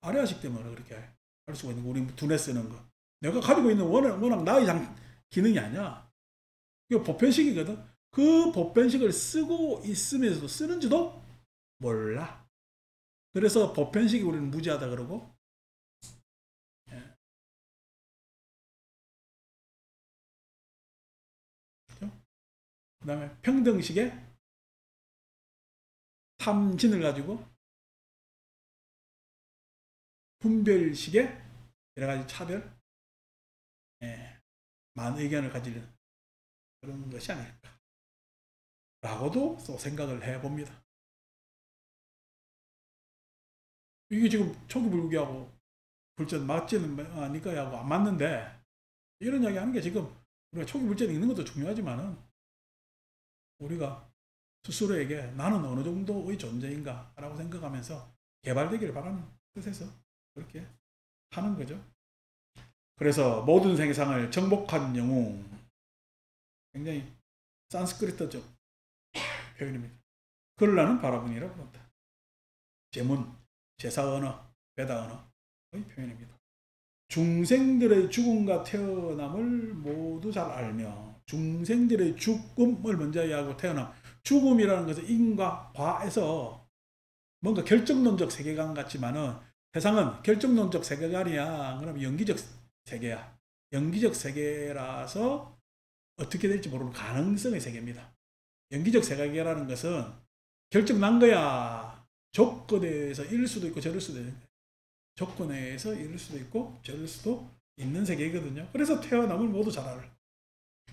아래아식 때문에 그렇게 할 수가 있는 거. 우리 두뇌 쓰는 거. 내가 가지고 있는 워낙 나의 기능이 아니야. 이거 보편식이거든. 그 보편식을 쓰고 있으면서도 쓰는지도 몰라. 그래서 보편식이 우리는 무지하다 그러고, 예. 그 다음에 평등식에 탐진을 가지고 분별식에 여러 가지 차별, 많은 의견을 가지는 그런 것이 아닐까 라고도 또 생각을 해봅니다. 이게 지금 초기 불교하고 불전 맞지는 않을까하고 안 맞는데, 이런 이야기 하는 게 지금 우리가 초기 불전 읽는 것도 중요하지만은 우리가 스스로에게 나는 어느 정도의 존재인가 라고 생각하면서 개발되기를 바라는 뜻에서 그렇게 하는 거죠. 그래서 모든 생상을 정복한 영웅, 굉장히 산스크리트적 표현입니다. 그를 나는 바라보니라고 부른다. 제문, 제사 언어, 베다 언어의 표현입니다. 중생들의 죽음과 태어남을 모두 잘 알며 중생들의 죽음을 먼저 이해하고 태어남, 죽음이라는 것은 인과 과에서 뭔가 결정론적 세계관 같지만은 세상은 결정론적 세계관이야. 그럼 연기적 세계야. 연기적 세계라서 어떻게 될지 모르는 가능성의 세계입니다. 연기적 세계라는 것은 결정 난 거야. 조건에 의해서 이럴 수도 있고 저럴 수도 있는 거야. 조건에 의해서 이럴 수도 있고 저럴 수도 있는 세계이거든요. 그래서 태어남을 모두 잘 알아.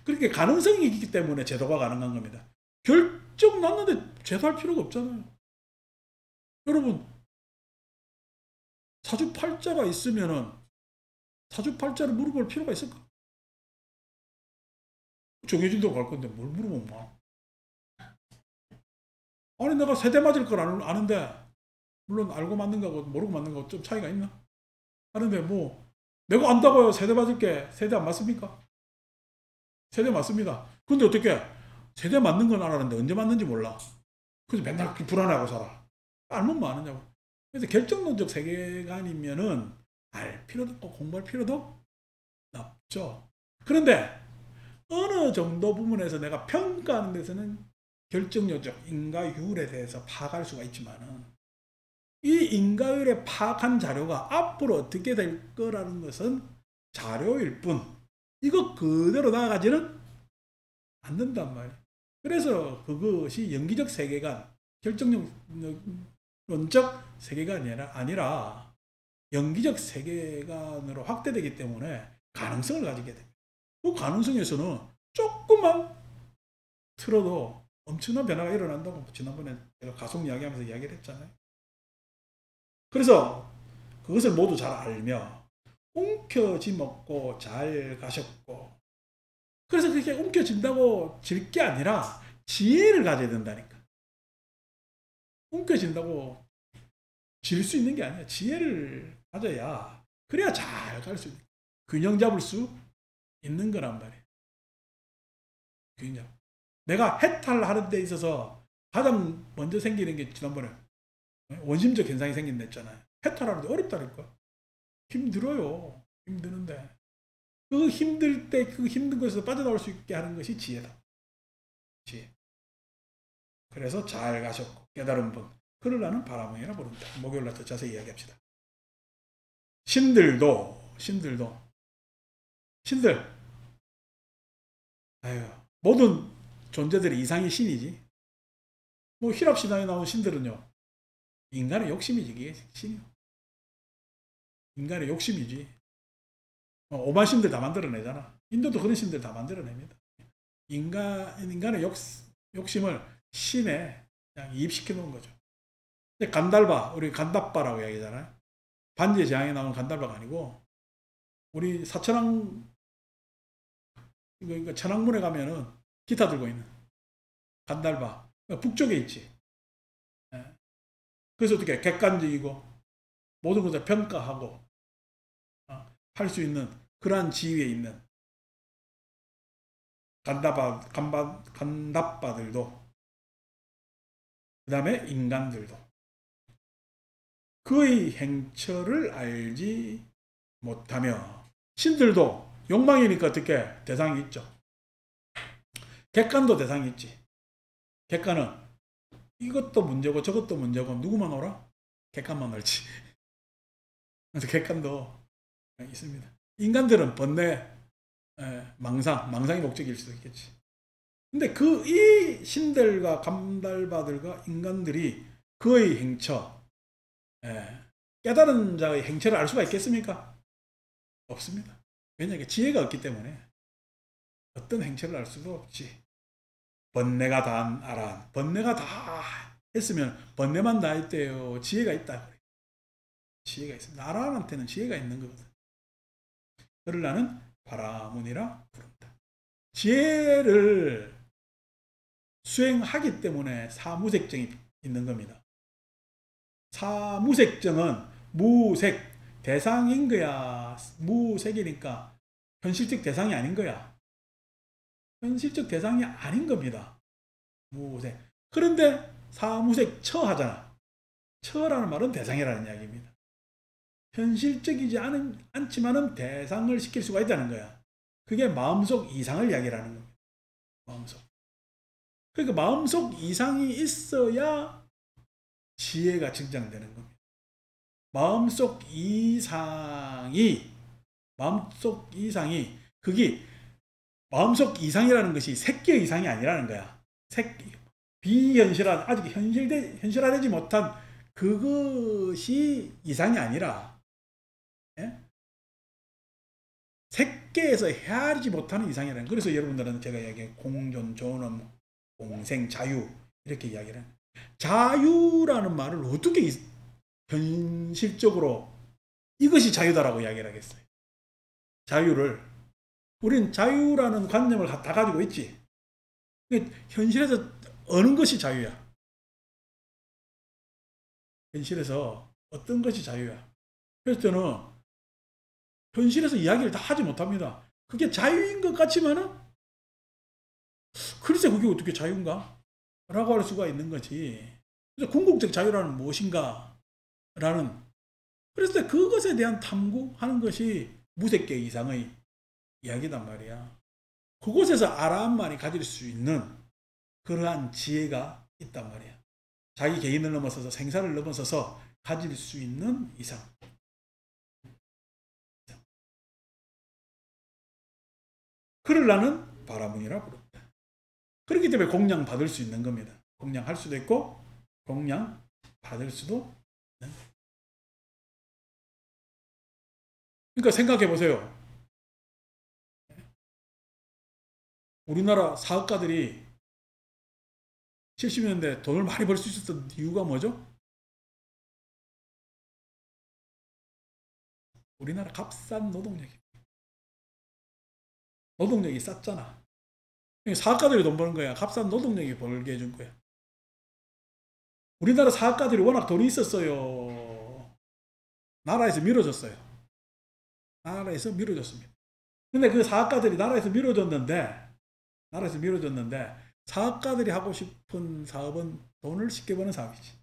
그렇게 가능성이 있기 때문에 제도가 가능한 겁니다. 결정 났는데 제도할 필요가 없잖아요. 여러분, 사주팔자가 있으면은 사주팔자를 물어볼 필요가 있을까? 정해진다고 갈 건데 뭘 물어보면 뭐. 아니 내가 세대 맞을 걸 아는데, 물론 알고 맞는 거하고 모르고 맞는 거 좀 차이가 있나? 하는데 뭐 내가 안다고요. 세대 맞을게. 세대 안 맞습니까? 세대 맞습니다. 근데 어떻게 세대 맞는 건 알았는데 언제 맞는지 몰라. 그래서 맨날 불안해하고 살아. 알면 뭐 아느냐고. 그래서 결정론적 세계관이면은 알 필요도 없고 공부할 필요도 없죠. 그런데 어느 정도 부분에서 내가 평가하는 데서는 결정론적 인과율에 대해서 파악할 수가 있지만은 이 인과율에 파악한 자료가 앞으로 어떻게 될 거라는 것은 자료일 뿐 이거 그대로 나아가지는 않는단 말이에요. 그래서 그것이 연기적 세계관, 결정론적 세계관이 아니라 연기적 세계관으로 확대되기 때문에 가능성을 가지게 됩니다. 그 가능성에서는 조금만 틀어도 엄청난 변화가 일어난다고 지난번에 제가 가속 이야기하면서 이야기를 했잖아요. 그래서 그것을 모두 잘 알며 움켜쥐먹고 잘 가셨고, 그래서 그렇게 움켜진다고 질 게 아니라 지혜를 가져야 된다니까. 움켜진다고 질 수 있는 게 아니야. 지혜를 가져야 그래야 잘 갈 수 있는, 균형 잡을 수 있는 거란 말이에요. 균형. 내가 해탈하는 데 있어서 가장 먼저 생기는 게 지난번에 원심적 현상이 생긴다 했잖아요. 해탈하는데 어렵다니까. 힘들어요. 힘드는데 그 힘들 때 그 힘든 것에서 빠져나올 수 있게 하는 것이 지혜다. 지혜. 그래서 잘 가셨고 깨달은 분, 그를 나는 바라문이라 부른다. 목요일날 더 자세히 이야기합시다. 신들 아유, 모든 존재들의 이상이 신이지. 뭐 힐랍 신화에 나온 신들은요, 인간의 욕심이지. 이게 신이요. 인간의 욕심이지. 오만 신들 다 만들어내잖아. 인도도 그런 신들 다 만들어냅니다. 인간의 욕심을 신에 그냥 이입시켜 놓은 거죠. 간달바, 우리 간답바라고 이야기하잖아요. 반지의 제왕에 나온 간달바가 아니고, 우리 사천왕, 그러니까 천왕문에 가면은 기타 들고 있는 간달바, 북쪽에 있지. 그래서 어떻게 객관적이고 모든 것을 평가하고 할 수 있는 그러한 지위에 있는 간답바들도, 그 다음에 인간들도 그의 행처를 알지 못하며, 신들도 욕망이니까 어떻게 대상이 있죠. 객관도 대상이 있지. 객관은 이것도 문제고 저것도 문제고 누구만 오라? 객관만 옳지. 그래서 객관도 있습니다. 인간들은 번뇌, 망상이 목적일 수도 있겠지. 근데 이 신들과 감달바들과 인간들이 그의 행처, 깨달은 자의 행처를 알 수가 있겠습니까? 없습니다. 왜냐하면 지혜가 없기 때문에 어떤 행처를 알 수도 없지. 번뇌가 다 알아. 번뇌가 다 했으면 번뇌만 다 했대요. 지혜가 있다. 지혜가 있습니다. 나라한테는 지혜가 있는 거거든. 그를 나는 바라문이라 부른다. 지혜를 수행하기 때문에 사무색정이 있는 겁니다. 사무색정은 무색, 대상인 거야. 무색이니까 현실적 대상이 아닌 거야. 현실적 대상이 아닌 겁니다. 무색. 그런데 사무색 처하잖아. 처라는 말은 대상이라는 이야기입니다. 현실적이지 않지만은 대상을 시킬 수가 있다는 거야. 그게 마음속 이상을 이야기하는 겁니다. 마음속. 그러니까 마음속 이상이 있어야 지혜가 증장되는 겁니다. 마음속 이상이 그게 마음속 이상이라는 것이 색계 이상이 아니라는 거야. 비현실한, 아직 현실화되지 못한 그것이 이상이 아니라, 예? 색계에서 헤아리지 못하는 이상이라는 거예요. 그래서 여러분들은 제가 이야기해 공존, 존엄, 공생, 자유 이렇게 이야기를 해요. 자유라는 말을 어떻게 현실적으로 이것이 자유다라고 이야기를 하겠어요. 자유를 우린 자유라는 관념을 다 가지고 있지. 현실에서 어느 것이 자유야? 현실에서 어떤 것이 자유야? 그래서 저는 현실에서 이야기를 다 하지 못합니다. 그게 자유인 것 같지만은 글쎄 그게 어떻게 자유인가? 라고 할 수가 있는 거지. 그래서 궁극적 자유라는 무엇인가? 라는, 그래서 그것에 대한 탐구하는 것이 무색계 이상의 이야기단 말이야. 그곳에서 아라한만이 가질 수 있는 그러한 지혜가 있단 말이야. 자기 개인을 넘어서서 생사를 넘어서서 가질 수 있는 이상. 그를 나는 바라문이라 부른다. 그렇기 때문에 공양 받을 수 있는 겁니다. 공양할 수도 있고 공양 받을 수도 있는. 그러니까 생각해 보세요. 우리나라 사업가들이 70년대 돈을 많이 벌 수 있었던 이유가 뭐죠? 우리나라 값싼 노동력이 쌌잖아. 사업가들이 돈 버는 거야. 값싼 노동력이 벌게 해준 거야. 우리나라 사업가들이 워낙 돈이 있었어요. 나라에서 밀어줬어요. 나라에서 밀어줬습니다. 근데 그 사업가들이 나라에서 밀어줬는데 사업가들이 하고 싶은 사업은 돈을 쉽게 버는 사업이지.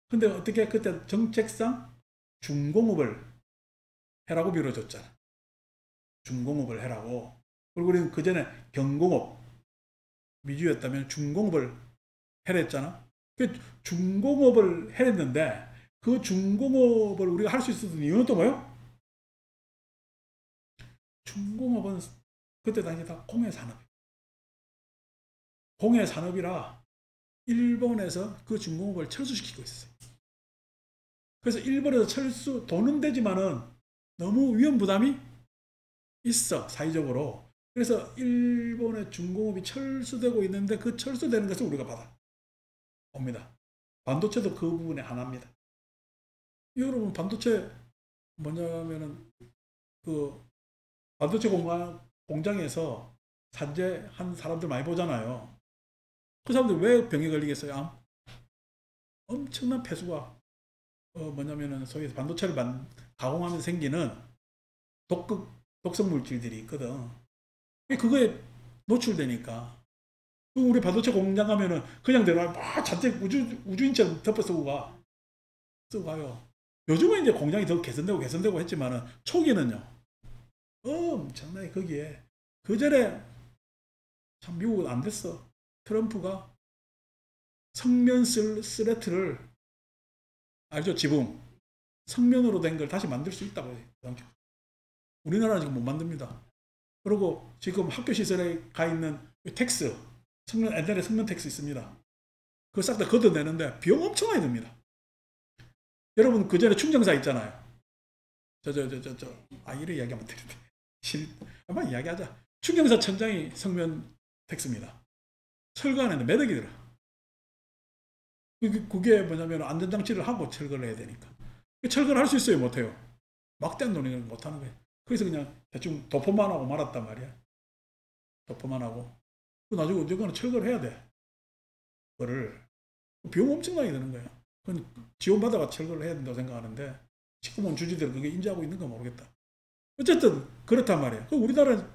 근데 어떻게 그때 정책상 중공업을 해라고 밀어줬잖아. 중공업을 해라고. 그리고 우리는 그 전에 경공업, 미주였다면 중공업을 해랬잖아. 그 중공업을 해랬는데 그 중공업을 우리가 할 수 있었던 이유는 또 뭐예요? 중공업은 그때 당시 다 공해산업이라 일본에서 그 중공업을 철수시키고 있었어요. 그래서 일본에서 돈은 되지만은 너무 위험 부담이 있어, 사회적으로. 그래서 일본의 중공업이 철수되고 있는데 그 철수되는 것을 우리가 받아옵니다. 반도체도 그 부분의 하나입니다. 여러분, 반도체 뭐냐면은 그 반도체 공장에서 산재한 사람들 많이 보잖아요. 그 사람들 왜 병에 걸리겠어요? 엄청난 폐수가 뭐냐면은 소위 반도체를 가공하면서 생기는 독성 물질들이 있거든. 그거에 노출되니까. 우리 반도체 공장 가면은 그냥 내려와 막 잔뜩 우주인처럼 덮어 쓰고 가요. 요즘은 이제 공장이 더 개선되고 했지만은 초기에는요. 엄청나게 거기에. 그 전에 참 미국은 안 됐어. 트럼프가 성면 슬래트를 알죠? 지붕. 성면으로 된 걸 다시 만들 수 있다고 해요. 우리나라는 지금 못 만듭니다. 그리고 지금 학교 시설에 가 있는 텍스, 옛날에 성면 텍스 있습니다. 그거 싹 다 걷어내는데 비용 엄청나게 듭니다. 여러분, 그 전에 충정사 있잖아요. 이래 이야기하면 되는데. 한번 이야기하자. 충정사 천장이 성면 텍스입니다. 철거하는데 매덕이 들어. 그게 뭐냐면 안전장치를 하고 철거를 해야 되니까. 철거를 할 수 있어요? 못해요? 막대한 돈이 못하는 거예요. 그래서 그냥 대충 도포만 하고 말았단 말이야. 도포만 하고. 나중에 언젠가는 철거를 해야 돼. 그거를. 비용 엄청나게 드는 거야. 그건 지원받아가 철거를 해야 된다고 생각하는데, 시커먼 주지들은 그게 인지하고 있는 건 모르겠다. 어쨌든, 그렇단 말이야. 우리나라는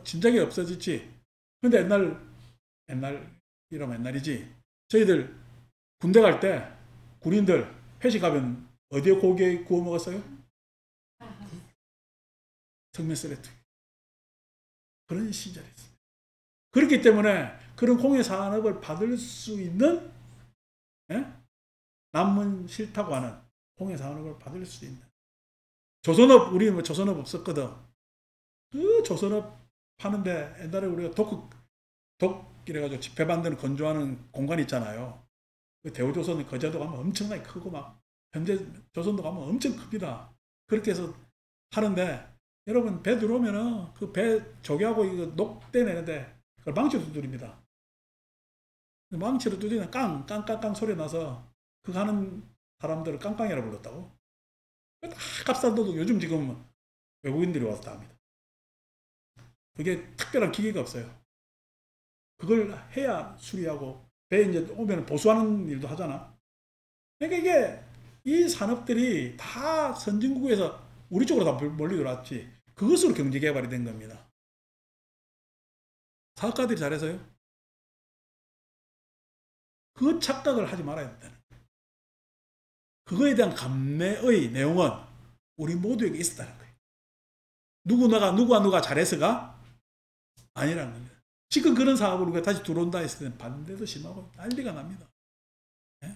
진작에 없어졌지. 근데 옛날이라면 옛날이지. 저희들 군대 갈 때, 군인들 회식하면 어디에 고기 구워 먹었어요? 성면 슬래트. 그런 시절이 있어요. 그렇기 때문에 그런 공예 산업을 받을 수 있는, 예? 남은 싫다고 하는 공예 산업을 받을 수 있는 조선업, 우리 뭐 조선업 없었거든. 그 조선업 파는데 옛날에 우리가 독 이래가지고 집회 만드는 건조하는 공간 있잖아요. 그 대우조선 거제도 가면 엄청나게 크고 막 현재 조선도 가면 엄청 큽니다. 그렇게 해서 하는데 여러분 배 들어오면은 그 배 조개하고 이거 녹대 내는데 그걸 망치로 두드립니다. 망치로 두드리면 깡깡깡깡 소리 나서 그 가는 사람들을 깡깡이라 불렀다고. 다 값싼 도둑 요즘 지금 외국인들이 와서 다 합니다. 그게 특별한 기계가 없어요. 그걸 해야 수리하고 배 이제 오면 보수하는 일도 하잖아. 그러니까 이게 이 산업들이 다 선진국에서 우리 쪽으로 다 멀리 들어왔지. 그것으로 경제 개발이 된 겁니다. 사업가들이 잘해서요. 그 착각을 하지 말아야 된다는 거예요. 그거에 대한 감내의 내용은 우리 모두에게 있었다는 거예요. 누가 잘해서가 아니라는 겁니다. 지금 그런 사업을 우리가 다시 들어온다 했을 때는 반대도 심하고 난리가 납니다. 예?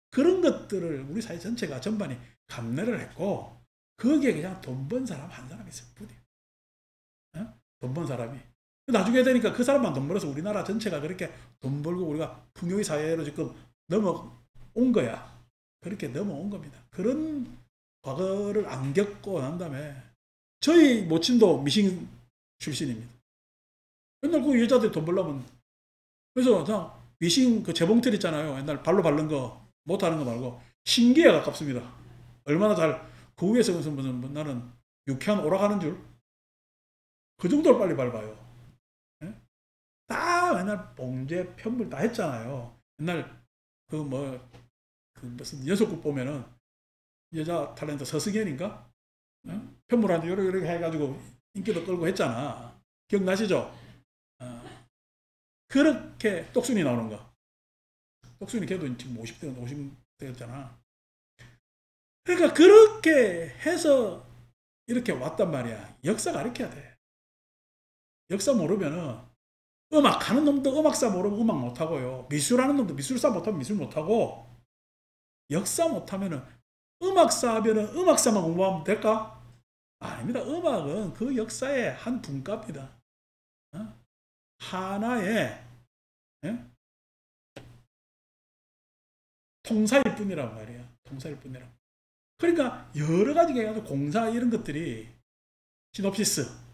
그런 것들을 우리 사회 전체가 전반이 감내를 했고 거기에 그냥 돈 번 사람 한 사람이 있을 뿐이에요. 예? 돈 번 사람이. 나중에 되니까 그 사람만 돈 벌어서 우리나라 전체가 그렇게 돈 벌고 우리가 풍요의 사회로 지금 넘어온 거야. 그렇게 넘어온 겁니다. 그런 과거를 안 겪고 난 다음에 저희 모친도 미신 출신입니다. 맨날 그 여자들 돈 벌려면 그래서 그냥 미신 그 재봉틀 있잖아요. 옛날 발로 밟는 거 못하는 거 말고 신기에 가깝습니다. 얼마나 잘 그 위에서 무슨 나는 유쾌한 오락하는 줄 그 정도로 빨리 밟아요. 예? 다 맨날 봉제 편물 다 했잖아요. 옛날 그 무슨 연속극 보면은 여자 탤런트 서승연인가 편물한테 요렇게 해가지고 인기도 끌고 했잖아. 기억나시죠? 그렇게 똑순이 나오는 거. 똑순이 걔도 지금 50대였잖아. 그러니까 그렇게 해서 이렇게 왔단 말이야. 역사 가르쳐야 돼. 역사 모르면은 음악 하는 놈도 음악사 모르면 음악 못하고요. 미술하는 놈도 미술사 못하면 미술 못하고 역사 못하면은 음악사 하면은 음악사만 공부하면 될까? 아닙니다. 음악은 그 역사의 한 분과입니다. 하나의 통사일 뿐이란 말이야. 통사일 뿐이라. 그러니까 여러 가지가 해가지고 공사 이런 것들이 시놉시스.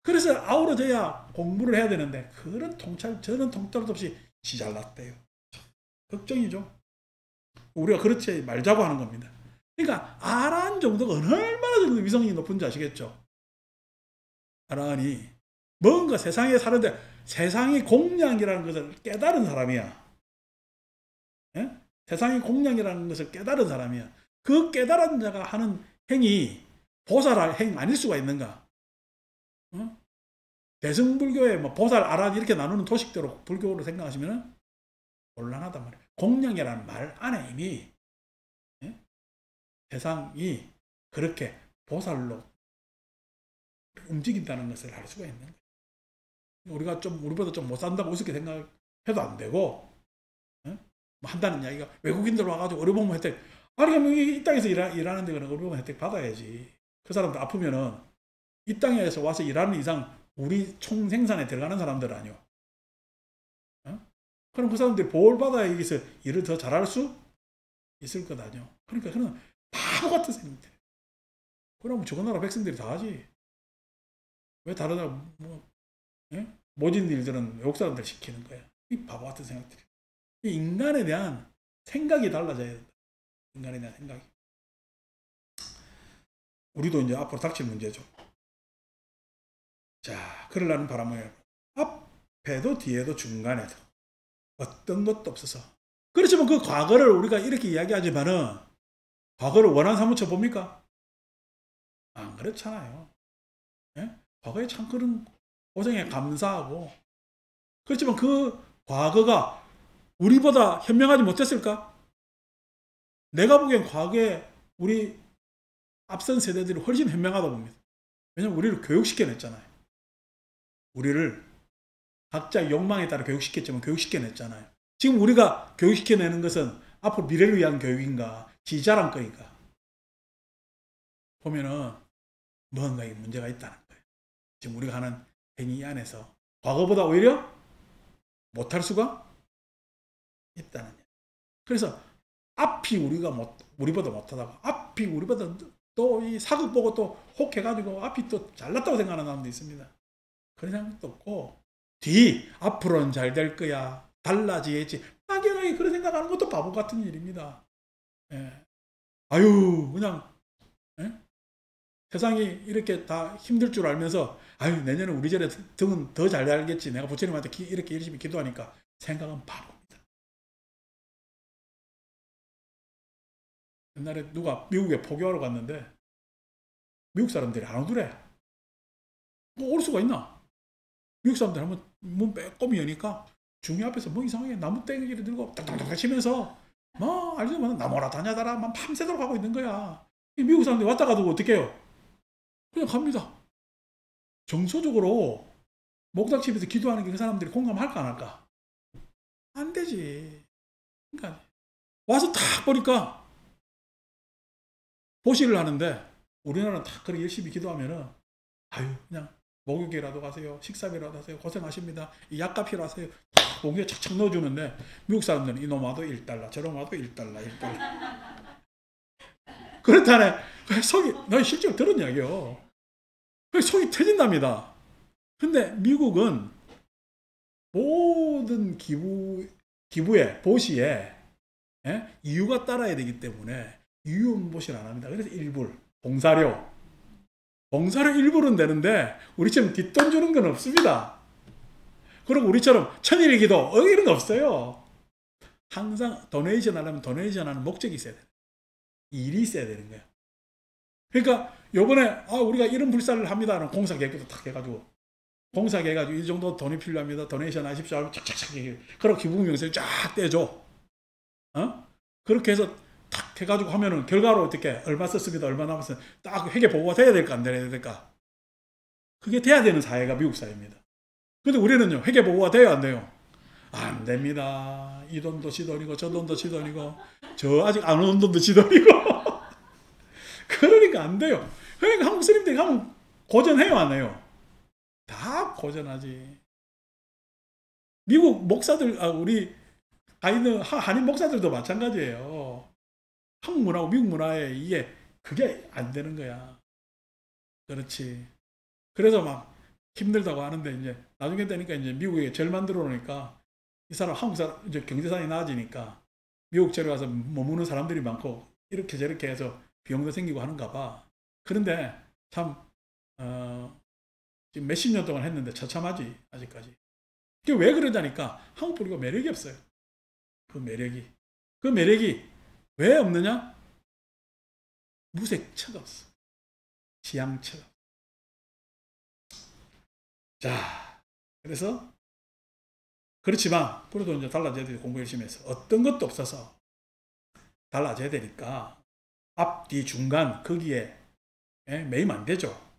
그래서 아우러져야 공부를 해야 되는데 저는 통찰도 없이 지 잘났대요. 걱정이죠. 우리가 그렇지 말자고 하는 겁니다. 그러니까 아란 정도가 얼마나 정도 위성이 높은지 아시겠죠? 아란이 뭔가 세상에 사는데 세상이 공량이라는 것을 깨달은 사람이야. 예? 세상이 공량이라는 것을 깨달은 사람이야. 그 깨달은 자가 하는 행위 보살 행 아닐 수가 있는가? 대승불교의 뭐 보살 아란 이렇게 나누는 도식대로 불교로 생각하시면 곤란하단 말이에요. 공량이라는 말 안에 이미 세상이 그렇게 보살로 움직인다는 것을 알 수가 있는 거예요. 우리가 우리보다 좀 못 산다고 우습게 생각해도 안 되고, 뭐 한다는 이야기가 외국인들 와가지고 의료보험 혜택, 아니, 그럼 이 땅에서 일하는데 그런 의료보험 혜택 받아야지. 그 사람들 아프면은 이 땅에서 와서 일하는 이상 우리 총 생산에 들어가는 사람들 아니요. 그럼 그 사람들이 보호받아야 여기서 일을 더 잘할 수 있을 것 아니요. 그러니까 그는 바보 같은 생각들. 그러면 저거 나라 백성들이 다 하지. 왜 다른 나라 모진 일들은 외국 사람들 시키는 거야. 이 바보 같은 생각들이. 이 인간에 대한 생각이 달라져야 된다. 인간에 대한 생각이. 우리도 이제 앞으로 닥칠 문제죠. 자, 그러려는 바람을 앞에도 뒤에도 중간에도 어떤 것도 없어서. 그렇지만 그 과거를 우리가 이렇게 이야기하지만은 과거를 원한 사무쳐 봅니까? 안 그렇잖아요. 예? 과거에 참 그런 고생에 감사하고. 그렇지만 그 과거가 우리보다 현명하지 못했을까? 내가 보기엔 과거에 우리 앞선 세대들이 훨씬 현명하다 봅니다. 왜냐면 우리를 교육시켜냈잖아요. 우리를 각자의 욕망에 따라 교육시켰지만 교육시켜냈잖아요. 지금 우리가 교육시켜내는 것은 앞으로 미래를 위한 교육인가 지자랑 거인가 보면은 뭔가 문제가 있다는 거예요. 지금 우리가 하는 행위 안에서 과거보다 오히려 못할 수가 있다는 거예요. 그래서 앞이 우리보다 못하다고 앞이 우리보다 또 이 사극 보고 또 혹해가지고 앞이 또 잘났다고 생각하는 사람도 있습니다. 그런 생각도 없고 앞으로는 잘 될 거야 달라지겠지 막연하게 그런 생각하는 것도 바보 같은 일입니다. 예. 아유 그냥 예? 세상이 이렇게 다 힘들 줄 알면서 아유 내년에 우리 집에 등은 더 잘 살겠지 내가 부처님한테 이렇게 열심히 기도하니까 생각은 바보입니다. 옛날에 누가 미국에 포교하러 갔는데 미국 사람들이 안 오더래. 뭐 올 수가 있나? 미국 사람들 한번 문 빼꼼히 여니까 중요 앞에서 뭐 이상하게 나무 땡기를 들고 딱딱딱 치면서 뭐 알지도 못한 나무라 다냐다라 막 밤새도록 하고 있는 거야. 미국 사람들이 왔다 가도 어떻게 해요? 그냥 갑니다. 정서적으로 목닥집에서 기도하는 게 그 사람들이 공감할까 안 할까? 안 되지. 그러니까 와서 딱 보니까 보시를 하는데 우리나라는 다 그렇게 열심히 기도하면은 아유 그냥 목욕이라도 가세요. 식사비라도 하세요. 고생하십니다. 이 약값 필요하세요. 딱 목욕에 착착 넣어주는데 미국 사람들은 이놈 와도 1달러 저놈 와도 1달러 1달러 그렇다네. 속이 나 실제로 들은 이야기요. 속이 터진답니다. 근데 미국은 모든 기부에 보시에 이유가 따라야 되기 때문에 이유는 보시를 안 합니다. 그래서 봉사료 일부는 되는데 우리처럼 뒷돈 주는 건 없습니다. 그리고 우리처럼 천일의 기도 이런 거 없어요. 항상 도네이션 하려면 도네이션 하는 목적이 있어야 돼요. 일이 있어야 되는 거예요. 그러니까 요번에 우리가 이런 불사를 합니다 하는 공사 계획도 탁 해가지고 공사 계획해가지고 이 정도 돈이 필요합니다. 도네이션 하십시오 하면 착착착 그리고 기부명세를 쫙 떼줘. 그렇게 해서 탁 해가지고 하면은 결과로 어떻게 얼마 썼습니다. 얼마 남았어요. 딱 회계 보고가 돼야 될까 안 돼야 될까? 그게 돼야 되는 사회가 미국 사회입니다. 근데 우리는요 회계 보고가 돼요 안 돼요? 안 됩니다. 이 돈도 지 돈이고 저 돈도 지 돈이고 저 아직 안 온 돈도 지 돈이고 그러니까 안 돼요. 그러니까 한국 스님들이 하면 고전해요 안 해요? 다 고전하지. 미국 목사들 우리 한인 목사들도 마찬가지예요. 한국 문화하고 미국 문화에 그게 안 되는 거야. 그렇지. 그래서 막 힘들다고 하는데 이제 나중에 되니까 이제 미국에 절만 들어오니까 이 사람 한국 사람 이제 경제상이 나아지니까 미국 절에 가서 머무는 사람들이 많고 이렇게 저렇게 해서 비용도 생기고 하는가 봐. 그런데 참 지금 몇십 년 동안 했는데 처참하지 아직까지. 그게 왜 그러자니까 한국 분이고 매력이 없어요. 그 매력이 왜 없느냐? 무색처가 없어. 지향처가. 자, 그래서 그렇지만 그래도 이제 달라져야 돼. 공부 열심히 해서 어떤 것도 없어서 달라져야 되니까 앞, 뒤, 중간 거기에 매이면 안 되죠.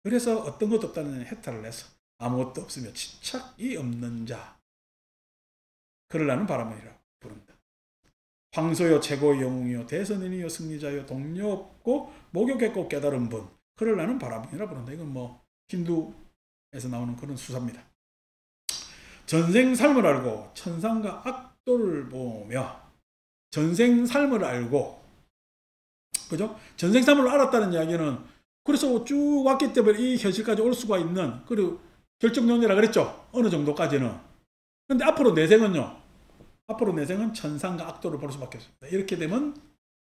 그래서 어떤 것도 없다는 해탈을 내서 아무것도 없으며 집착이 없는 자 그러려는 바람이라고 부른다. 황소요 최고의 영웅이요 대선인이요 승리자요 동료 없고 목욕했고 깨달은 분 그러려는 바람이라 부른다. 이건 뭐 힌두에서 나오는 그런 수사입니다. 전생 삶을 알고 천상과 악도를 보며 전생 삶을 알고 그죠? 전생 삶을 알았다는 이야기는 그래서 쭉 왔기 때문에 이 현실까지 올 수가 있는 그리고 결정론이라 그랬죠. 어느 정도까지는. 근데 앞으로 내생은요. 앞으로 내생은 천상과 악도를 볼 수밖에 없습니다. 이렇게 되면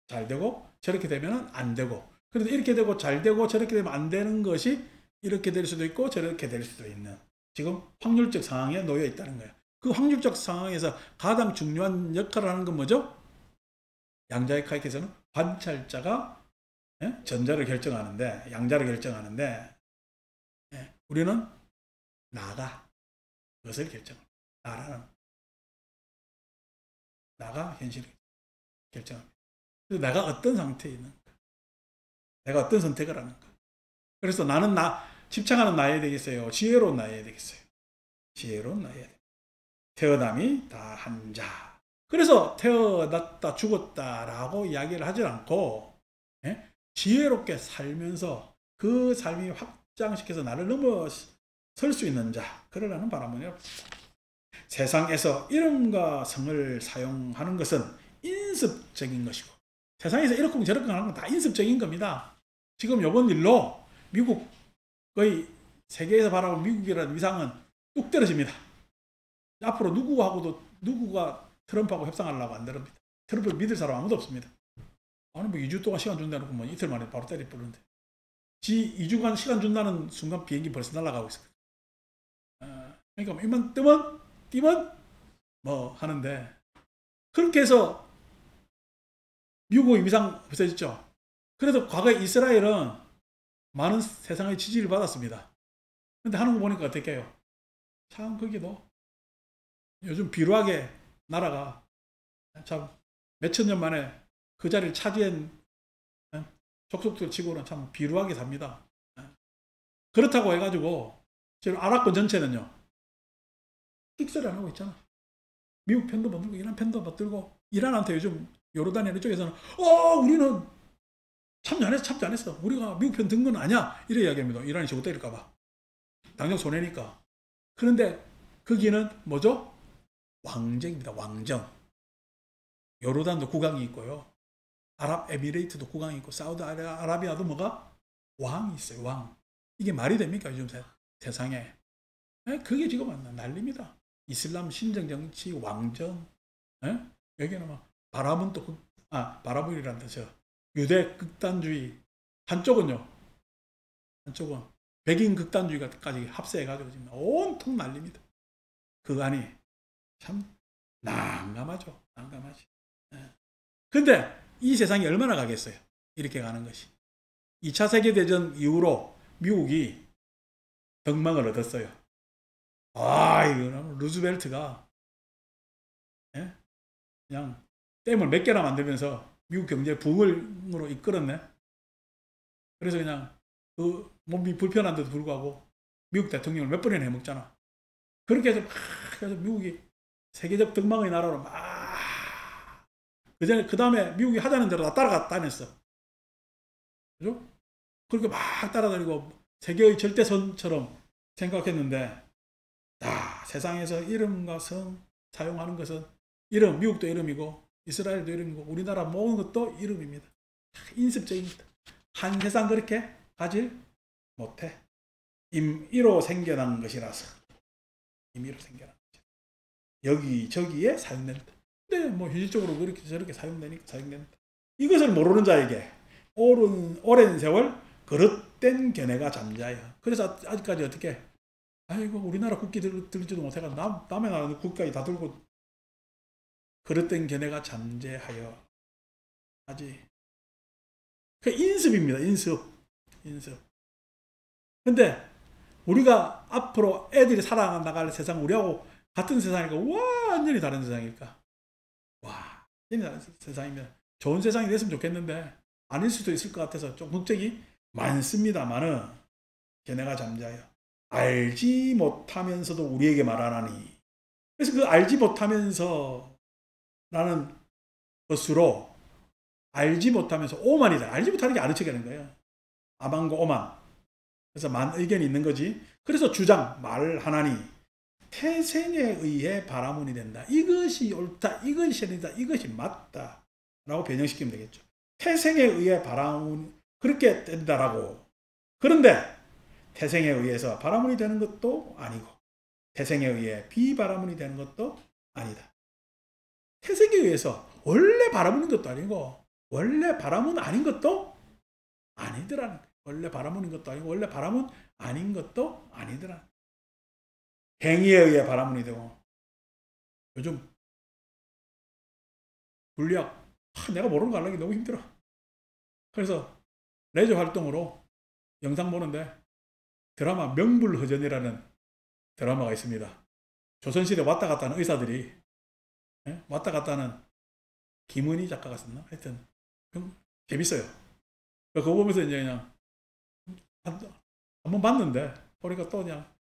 잘 되고 저렇게 되면 안 되고 그래서 이렇게 되고 잘 되고 저렇게 되면 안 되는 것이 이렇게 될 수도 있고 저렇게 될 수도 있는 지금 확률적 상황에 놓여 있다는 거예요. 그 확률적 상황에서 가장 중요한 역할을 하는 건 뭐죠? 양자의 카이트에서는 관찰자가 전자를 결정하는데 양자를 결정하는데 우리는 나가 그것을 결정합니다. 나가 현실을 결정합니다. 그래서 내가 어떤 상태에 있는가 내가 어떤 선택을 하는가 그래서 나는 집착하는 나야 되겠어요? 지혜로운 나야 되겠어요? 지혜로운 나이야. 태어남이 다 한 자. 그래서 태어났다 죽었다라고 이야기를 하지 않고 예? 지혜롭게 살면서 그 삶이 확장시켜서 나를 넘어설 수 있는 자, 그러라는 바람은요. 세상에서 이름과 성을 사용하는 것은 인습적인 것이고, 세상에서 이렇고 저렇고 하는 건 다 인습적인 겁니다. 지금 이번 일로 미국의 세계에서 바라본 미국이라는 위상은 뚝 떨어집니다. 앞으로 누구가 트럼프하고 협상하려고 안 들읍니다. 트럼프를 믿을 사람 아무도 없습니다. 아니 뭐 2주 동안 시간 준다는 거 뭐 이틀 만에 바로 때리 뿌는데, 2주간 시간 준다는 순간 비행기 벌써 날아가고 있어요. 그러니까 입만 뛰면 뭐 하는데, 그렇게 해서 미국의 위상 없어졌죠. 그래도 과거에 이스라엘은 많은 세상의 지지를 받았습니다. 근데 하는 거 보니까 어떻게 해요? 참 거기도 요즘 비루하게 나라가 참 몇천 년 만에 그 자리를 차지한 족속들 치고는 참 비루하게 삽니다. 그렇다고 해가지고 지금 아랍권 전체는요, 킥소리 안 하고 있잖아. 미국 편도 못 들고 이란 편도 못 들고, 이란한테 요즘 요르단이나 이쪽에서는 우리는 참지 안 했어. 우리가 미국 편 든 건 아니야. 이래 이야기합니다. 이란이 저거 때릴까봐. 당장 손해니까. 그런데 거기는 뭐죠? 왕정입니다. 왕정. 요르단도 국왕이 있고요. 아랍에미레이트도 국왕이 있고, 사우디아라비아도 뭐가? 왕이 있어요. 왕. 이게 말이 됩니까? 요즘 세상에. 그게 지금 난립니다. 이슬람 신정정치 왕정. 여기는 막 바라문 또 바라문이란 뜻이요. 유대 극단주의. 한쪽은 백인 극단주의까지 합세해가지고 지금 온통 난립니다. 그 안이 참 난감하죠. 난감하지. 근데 이 세상이 얼마나 가겠어요? 이렇게 가는 것이. 2차 세계대전 이후로 미국이 덕망을 얻었어요. 이거는 루즈벨트가 그냥 댐을 몇 개나 만들면서 미국 경제 부흥으로 이끌었네. 그래서 그냥 그 몸이 불편한데도 불구하고 미국 대통령을 몇 번이나 해먹잖아. 그렇게 해서 그래서 미국이 세계적 덕망의 나라로 그 다음에 미국이 하자는 대로 다 따라다녔어. 그죠? 그렇게 막 따라다니고 세계의 절대선처럼 생각했는데, 세상에서 이름과 성 사용하는 것은 미국도 이름이고 이스라엘도 이름이고 우리나라 모든 것도 이름입니다. 인습적입니다. 한 세상 그렇게 가질 못해. 임의로 생겨난 것이라서. 임의로 생겨난 것이라. 여기저기에 사용된다. 근데 뭐 현실적으로 그렇게 저렇게 사용되니까 사용된다. 이것을 모르는 자에게 오랜 세월 그릇된 견해가 잠자요. 그래서 아직까지 어떻게 우리나라 국기 들지도 못해가 남의 나라 국기까지 다 들고 그릇된 견해가 잠재하여 하지. 그 인습입니다. 인습. 근데 우리가 앞으로 애들이 살아나갈 세상, 우리하고 같은 세상일까? 완전히 다른 세상일까? 완전히 다른 세상이면 좋은 세상이 됐으면 좋겠는데 아닐 수도 있을 것 같아서 좀 걱정이 많습니다만은, 견해가 잠자요. 알지 못하면서도 우리에게 말하나니. 그래서 그 알지 못하면서 라는 것으로 알지 못하면서 오만이다. 알지 못하는 게 아는 척 하는 거예요. 아만과 오만. 그래서 만 의견이 있는 거지. 그래서 주장, 말하나니 태생에 의해 바라문이 된다. 이것이 옳다. 이것이 아니다. 이것이 맞다. 라고 변형시키면 되겠죠. 태생에 의해 바라문, 그렇게 된다라고. 그런데 태생에 의해서 바라문이 되는 것도 아니고 태생에 의해 비바라문이 되는 것도 아니다. 태생에 의해서 원래 바라문인 것도 아니고 원래 바라문 아닌 것도 아니더라는 거예요. 원래 바라문인 것도 아니고 원래 바라문 아닌 것도 아니더라. 행위에 의해 바라문이 되고, 요즘 물리학 내가 모르는 거 알려기 너무 힘들어. 그래서 레저 활동으로 영상 보는데 드라마 명불허전이라는 드라마가 있습니다. 조선시대 왔다 갔다 하는 의사들이, 왔다 갔다 하는 김은희 작가가 썼나? 하여튼 재밌어요. 그거 보면서 이제 그냥 한번 봤는데 보니까 또 그냥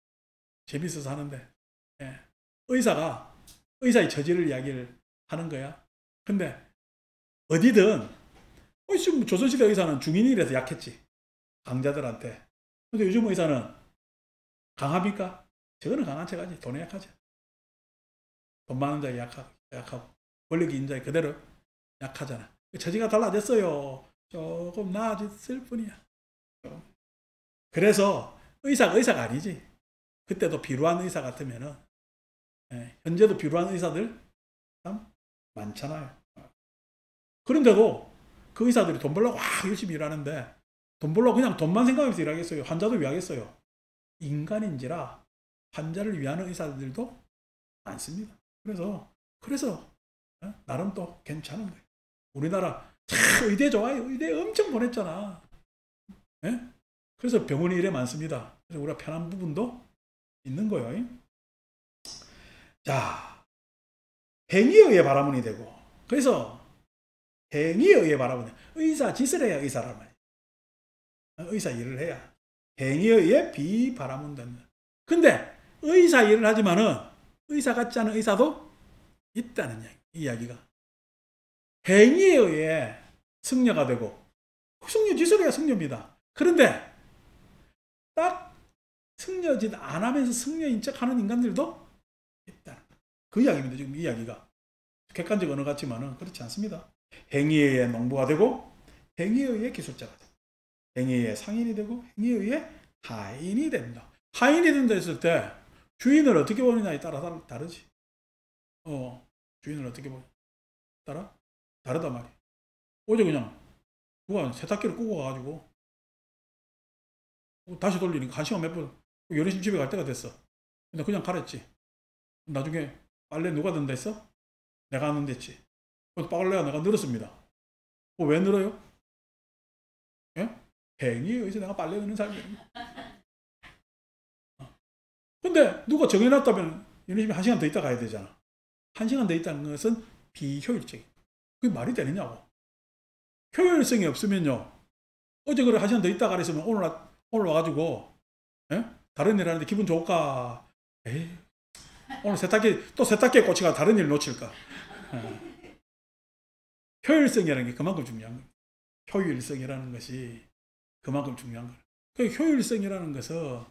재밌어서 하는데, 예. 의사의 처지를 이야기를 하는 거야. 근데 어디든 지금 조선시대 의사는 중인이라서 약했지. 강자들한테. 근데 요즘 의사는 강합니까? 저거는 강한 척하지. 돈에 약하지. 돈 많은 자에 약하고 권력이 있는 자에 그대로 약하잖아. 처지가 달라졌어요. 조금 나아졌을 뿐이야. 그래서 의사가 아니지. 그때도 비루한 의사 같으면은, 현재도 비루한 의사들 참 많잖아요. 그런데도 그 의사들이 돈 벌려고 열심히 일하는데, 돈 벌려고 그냥 돈만 생각하면서 일하겠어요? 환자도 위하겠어요? 인간인지라 환자를 위하는 의사들도 많습니다. 그래서 나름 또 괜찮은 거예요. 우리나라 참 의대 좋아요. 의대 엄청 보냈잖아. 그래서 병원이 이래 많습니다. 그래서 우리가 편한 부분도 있는 거예요. 자, 행위에 의해 바라문이 되고, 그래서 행위에 의해 바라문이 의사 짓을 해야 의사란 말이에요. 의사 일을 해야 행위에 의해 비바라문된다. 근데 의사 일을 하지만은 의사 같지 않은 의사도 있다는 이야기가. 행위에 의해 승려가 되고, 승려 짓을 해야 승려입니다. 그런데 딱 승려짓 안 하면서 승려인 척 하는 인간들도 있다. 그 이야기입니다. 지금 이 이야기가. 객관적 언어 같지만은 그렇지 않습니다. 행위에 의해 농부가 되고, 행위에 의해 기술자가 되고, 행위에 의해 상인이 되고, 행위에 의해 하인이 됩니다. 하인이 된다 했을 때 주인을 어떻게 보느냐에 따라 다르지. 주인을 어떻게 보느냐에 따라 다르단 말이야. 어제 그냥 누가 세탁기를 끄고 가가지고 다시 돌리니까 1시간 몇 분, 연애실 집에 갈 때가 됐어. 근데 그냥 가랬지. 나중에 빨래 누가 든다 했어? 내가 하는 데지. 빨래가 내가 늘었습니다. 왜 늘어요? 예? 행위에 의해서 내가 빨래 넣는 사람이에요. 근데 누가 정해놨다면 연애집에 1시간 더 있다 가야 되잖아. 1시간 더 있다는 것은 비효율적이야. 그게 말이 되느냐고. 효율성이 없으면요. 어제 그래 1시간 더 있다 가랬으면 오늘 와가지고 다른 일 하는데 기분 좋을까? 에이, 오늘 세탁기에 꽂히가 다른 일 놓칠까? 효율성이라는 게 그만큼 중요한 거예요. 효율성이라는 것이 그만큼 중요한 거예요. 그 효율성이라는 것은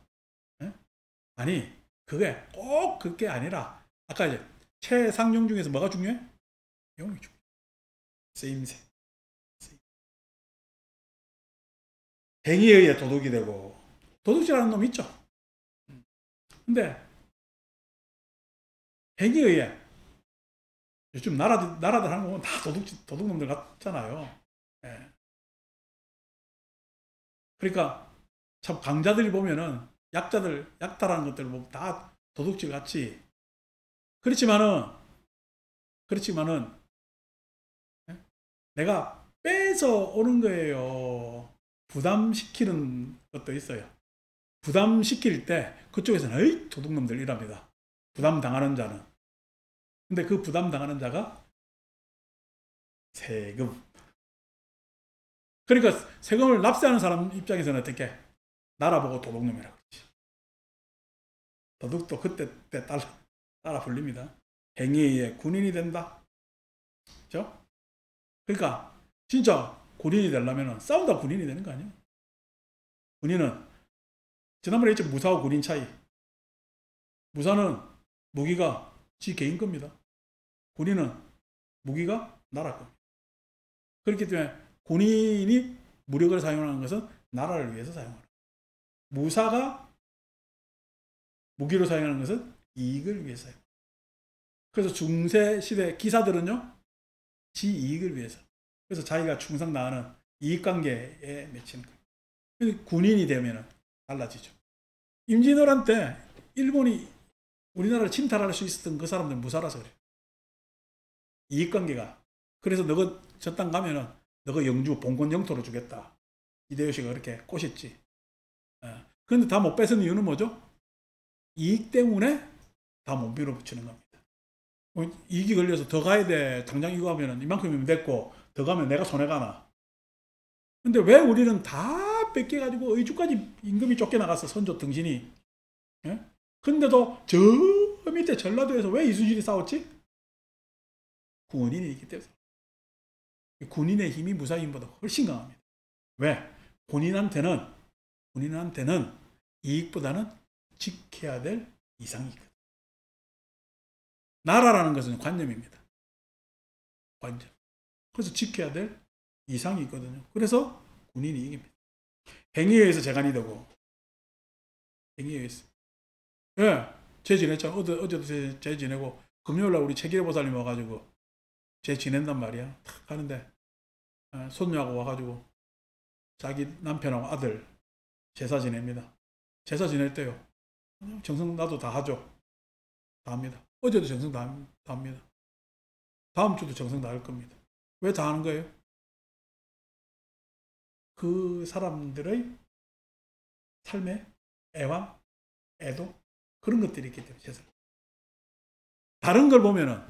아니 그게 꼭 그게 아니라 아까 이제 최상용 중에서 뭐가 중요해? 용이 중요해. 쓰임새. 행위에 의해 도둑이 되고, 도둑질하는 놈 있죠. 근데 행위에 의해 요즘 나라들 하는 거 보면 다 도둑놈들 같잖아요. 그러니까 참 강자들이 보면은 약탈하는 것들 보면 다 도둑질 같이. 그렇지만은 내가 뺏어 오는 거예요. 부담시키는 것도 있어요. 부담시킬 때 그쪽에서는 에이 도둑놈들 이랍니다. 부담당하는 자는. 근데 그 부담당하는 자가 세금. 그러니까 세금을 납세하는 사람 입장에서는 어떻게? 나라 보고 도둑놈이라고 그러지. 도둑도 그때 따라 불립니다. 행위에 의해 군인이 된다. 그렇죠? 그러니까 진짜 군인이 되려면 싸우다 군인이 되는 거 아니에요? 군인은 지난번에 했죠. 무사와 군인 차이. 무사는 무기가 지 개인 겁니다. 군인은 무기가 나라 겁니다. 그렇기 때문에 군인이 무력을 사용하는 것은 나라를 위해서 사용하는. 무사가 무기로 사용하는 것은 이익을 위해서 사용. 그래서 중세시대 기사들은요. 지 이익을 위해서. 그래서 자기가 충성 나가는 이익관계에 맺히는 거예요. 군인이 되면 달라지죠. 임진왜란 때 일본이 우리나라를 침탈할 수 있었던 그 사람들 무사라서 그래요. 이익관계가. 그래서 너가 저 땅 가면은 너가 영주 봉건 영토로 주겠다. 이대요시가 그렇게 꼬셨지. 그런데 다 못 뺏은 이유는 뭐죠? 이익 때문에 다 못 밀어붙이는 겁니다. 이익이 걸려서 더 가야 돼. 당장 이거 하면 이만큼이면 됐고 더 가면 내가 손해가 나. 근데 왜 우리는 다 뺏겨가지고 의주까지 임금이 쫓겨나갔어. 선조 등신이. 근데도 저 밑에 전라도에서 왜 이순신이 싸웠지? 군인이 있기 때문에. 군인의 힘이 무사힘보다 훨씬 강합니다. 왜? 군인한테는 이익보다는 지켜야 될 이상이 있거든요. 나라라는 것은 관념입니다. 관념. 그래서 지켜야 될 이상이 있거든요. 그래서 군인이 이깁니다. 행위에 의해서 재간이 되고, 행위에 의해서. 예, 제 지냈죠. 어제도 제 지내고, 금요일날 우리 최기래 보살님 와가지고, 제 지낸단 말이야. 탁 가는데, 손녀하고 와가지고, 자기 남편하고 아들 제사 지냅니다. 제사 지낼 때요. 정성 나도 다 하죠. 다 합니다. 어제도 정성 다 합니다. 다음 주도 정성 다 할 겁니다. 왜 다 하는 거예요? 그 사람들의 삶의 애환, 애도 그런 것들이 있기 때문에 제사. 다른 걸 보면은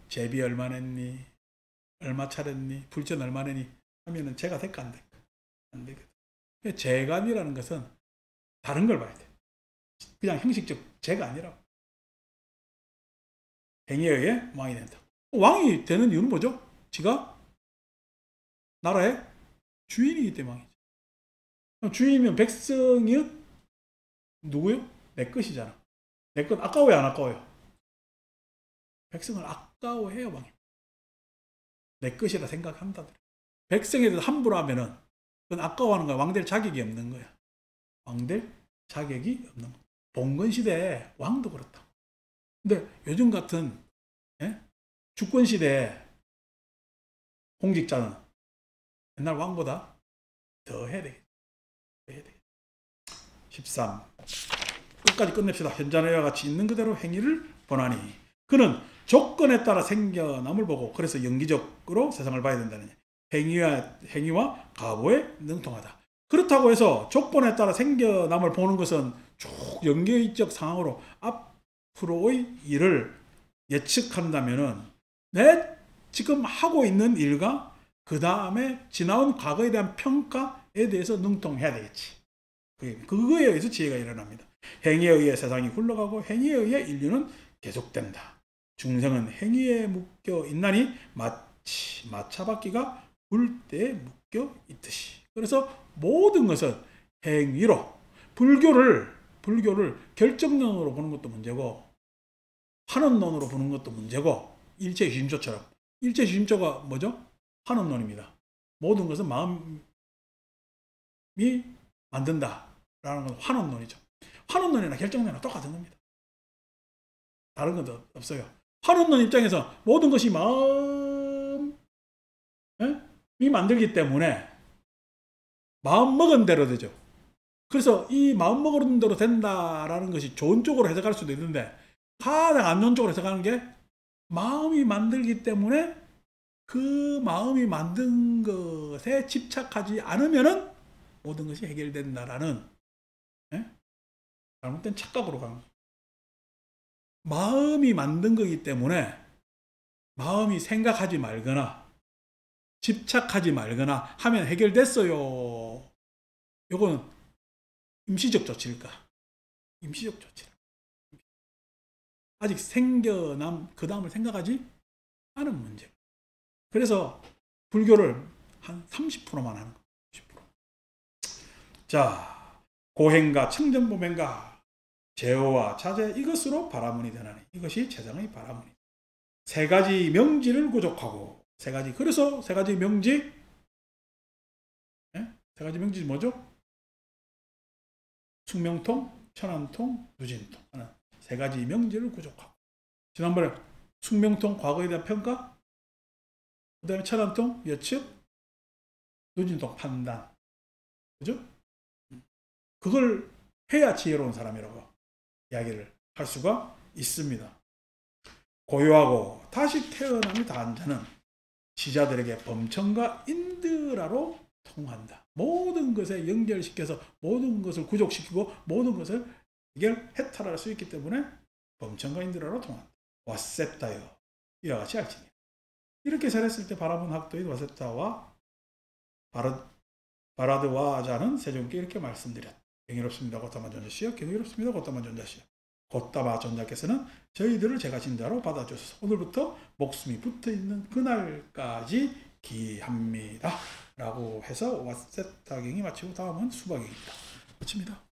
제비 얼마 냈니, 얼마 차렸니, 불전 얼마 냈니 하면은 제가 될까 안 될까? 안 되거든. 재간이라는 것은 다른 걸 봐야 돼. 그냥 형식적 재가 아니라 행위에 의해 왕이 된다. 왕이 되는 이유는 뭐죠? 지가 나라의 주인이기 때문에 왕이죠. 주인이면 백성이 누구요? 내 것이잖아. 내 것 아까워요, 안 아까워요? 백성을 아까워해요, 왕이. 내 것이라 생각한다. 백성에 대해서 함부로 하면은 그건 아까워하는 거야. 왕될 자격이 없는 거야. 왕될 자격이 없는 거야. 봉건 시대에 왕도 그렇다. 근데 요즘 같은 주권 시대에 공직자는 옛날 왕보다 더 해야 되겠다. 13. 끝까지 끝냅시다. 현자네와 같이 있는 그대로 행위를 보나니 그는 조건에 따라 생겨남을 보고 그래서 연기적으로 세상을 봐야 된다는 행위와 가보에 능통하다. 그렇다고 해서 조건에 따라 생겨남을 보는 것은 쭉 연계적 상황으로 앞으로의 일을 예측한다면은 내 지금 하고 있는 일과 그 다음에 지나온 과거에 대한 평가에 대해서 능통해야 되겠지. 그거에 의해서 지혜가 일어납니다. 행위에 의해 세상이 굴러가고 행위에 의해 인류는 계속된다. 중생은 행위에 묶여 있나니 마치 마차바퀴가 물때에 묶여 있듯이. 그래서 모든 것은 행위로 불교를 결정론으로 보는 것도 문제고 환원론으로 보는 것도 문제고 일체심조처럼 일체심조가 뭐죠? 환원론입니다. 모든 것은 마음이 만든다라는 건 환원론이죠. 환원론이나 결정론이나 똑같은 겁니다. 다른 것도 없어요. 환원론 입장에서 모든 것이 마음이 만들기 때문에 마음 먹은 대로 되죠. 그래서 이 마음 먹은 대로 된다라는 것이 좋은 쪽으로 해석할 수도 있는데 가장 안 좋은 쪽으로 해석하는 게 마음이 만들기 때문에 그 마음이 만든 것에 집착하지 않으면은 모든 것이 해결된다라는 잘못된 착각으로 가는 거예요. 마음이 만든 거기 때문에 마음이 생각하지 말거나 집착하지 말거나 하면 해결됐어요. 요거는 임시적 조치일까? 임시적 조치. 아직 생겨남 그 다음을 생각하지 않은 문제. 그래서 불교를 한 30%만 하는 거예요. 30%. 자, 고행과 청정보행과 제어와 자제 이것으로 바라문이 되나니 이것이 최상의 바라문이. 세 가지 명지를 구족하고 그래서 세 가지 명지 세 가지 명지 뭐죠? 숙명통, 천안통, 누진통 하는 세 가지 명지를 구족하고 지난번에 숙명통 과거에 대한 평가 그 다음에 천안통 예측 누진통 판단 그죠? 그걸 해야 지혜로운 사람이라고 이야기를 할 수가 있습니다. 고요하고 다시 태어남이 다한 자는 시자들에게 범천과 인드라로 통한다. 모든 것에 연결시켜서 모든 것을 구족시키고 모든 것을 해결해탈할 수 있기 때문에 범천과 인드라로 통한다. 와세타요. 이와 같이 알지니. 이렇게 잘했을 때 바라본 학도인 와세타와 바라드와자는 세종께 이렇게 말씀드렸다. 경이롭습니다. 고타만 존자시여. 경이롭습니다. 고타만 존자시여. 곧다마 전자께서는 저희들을 제가 진자로 받아주셔서 오늘부터 목숨이 붙어있는 그날까지 기합니다. 라고 해서 왓세타경이 마치고 다음은 수박경입니다. 마칩니다.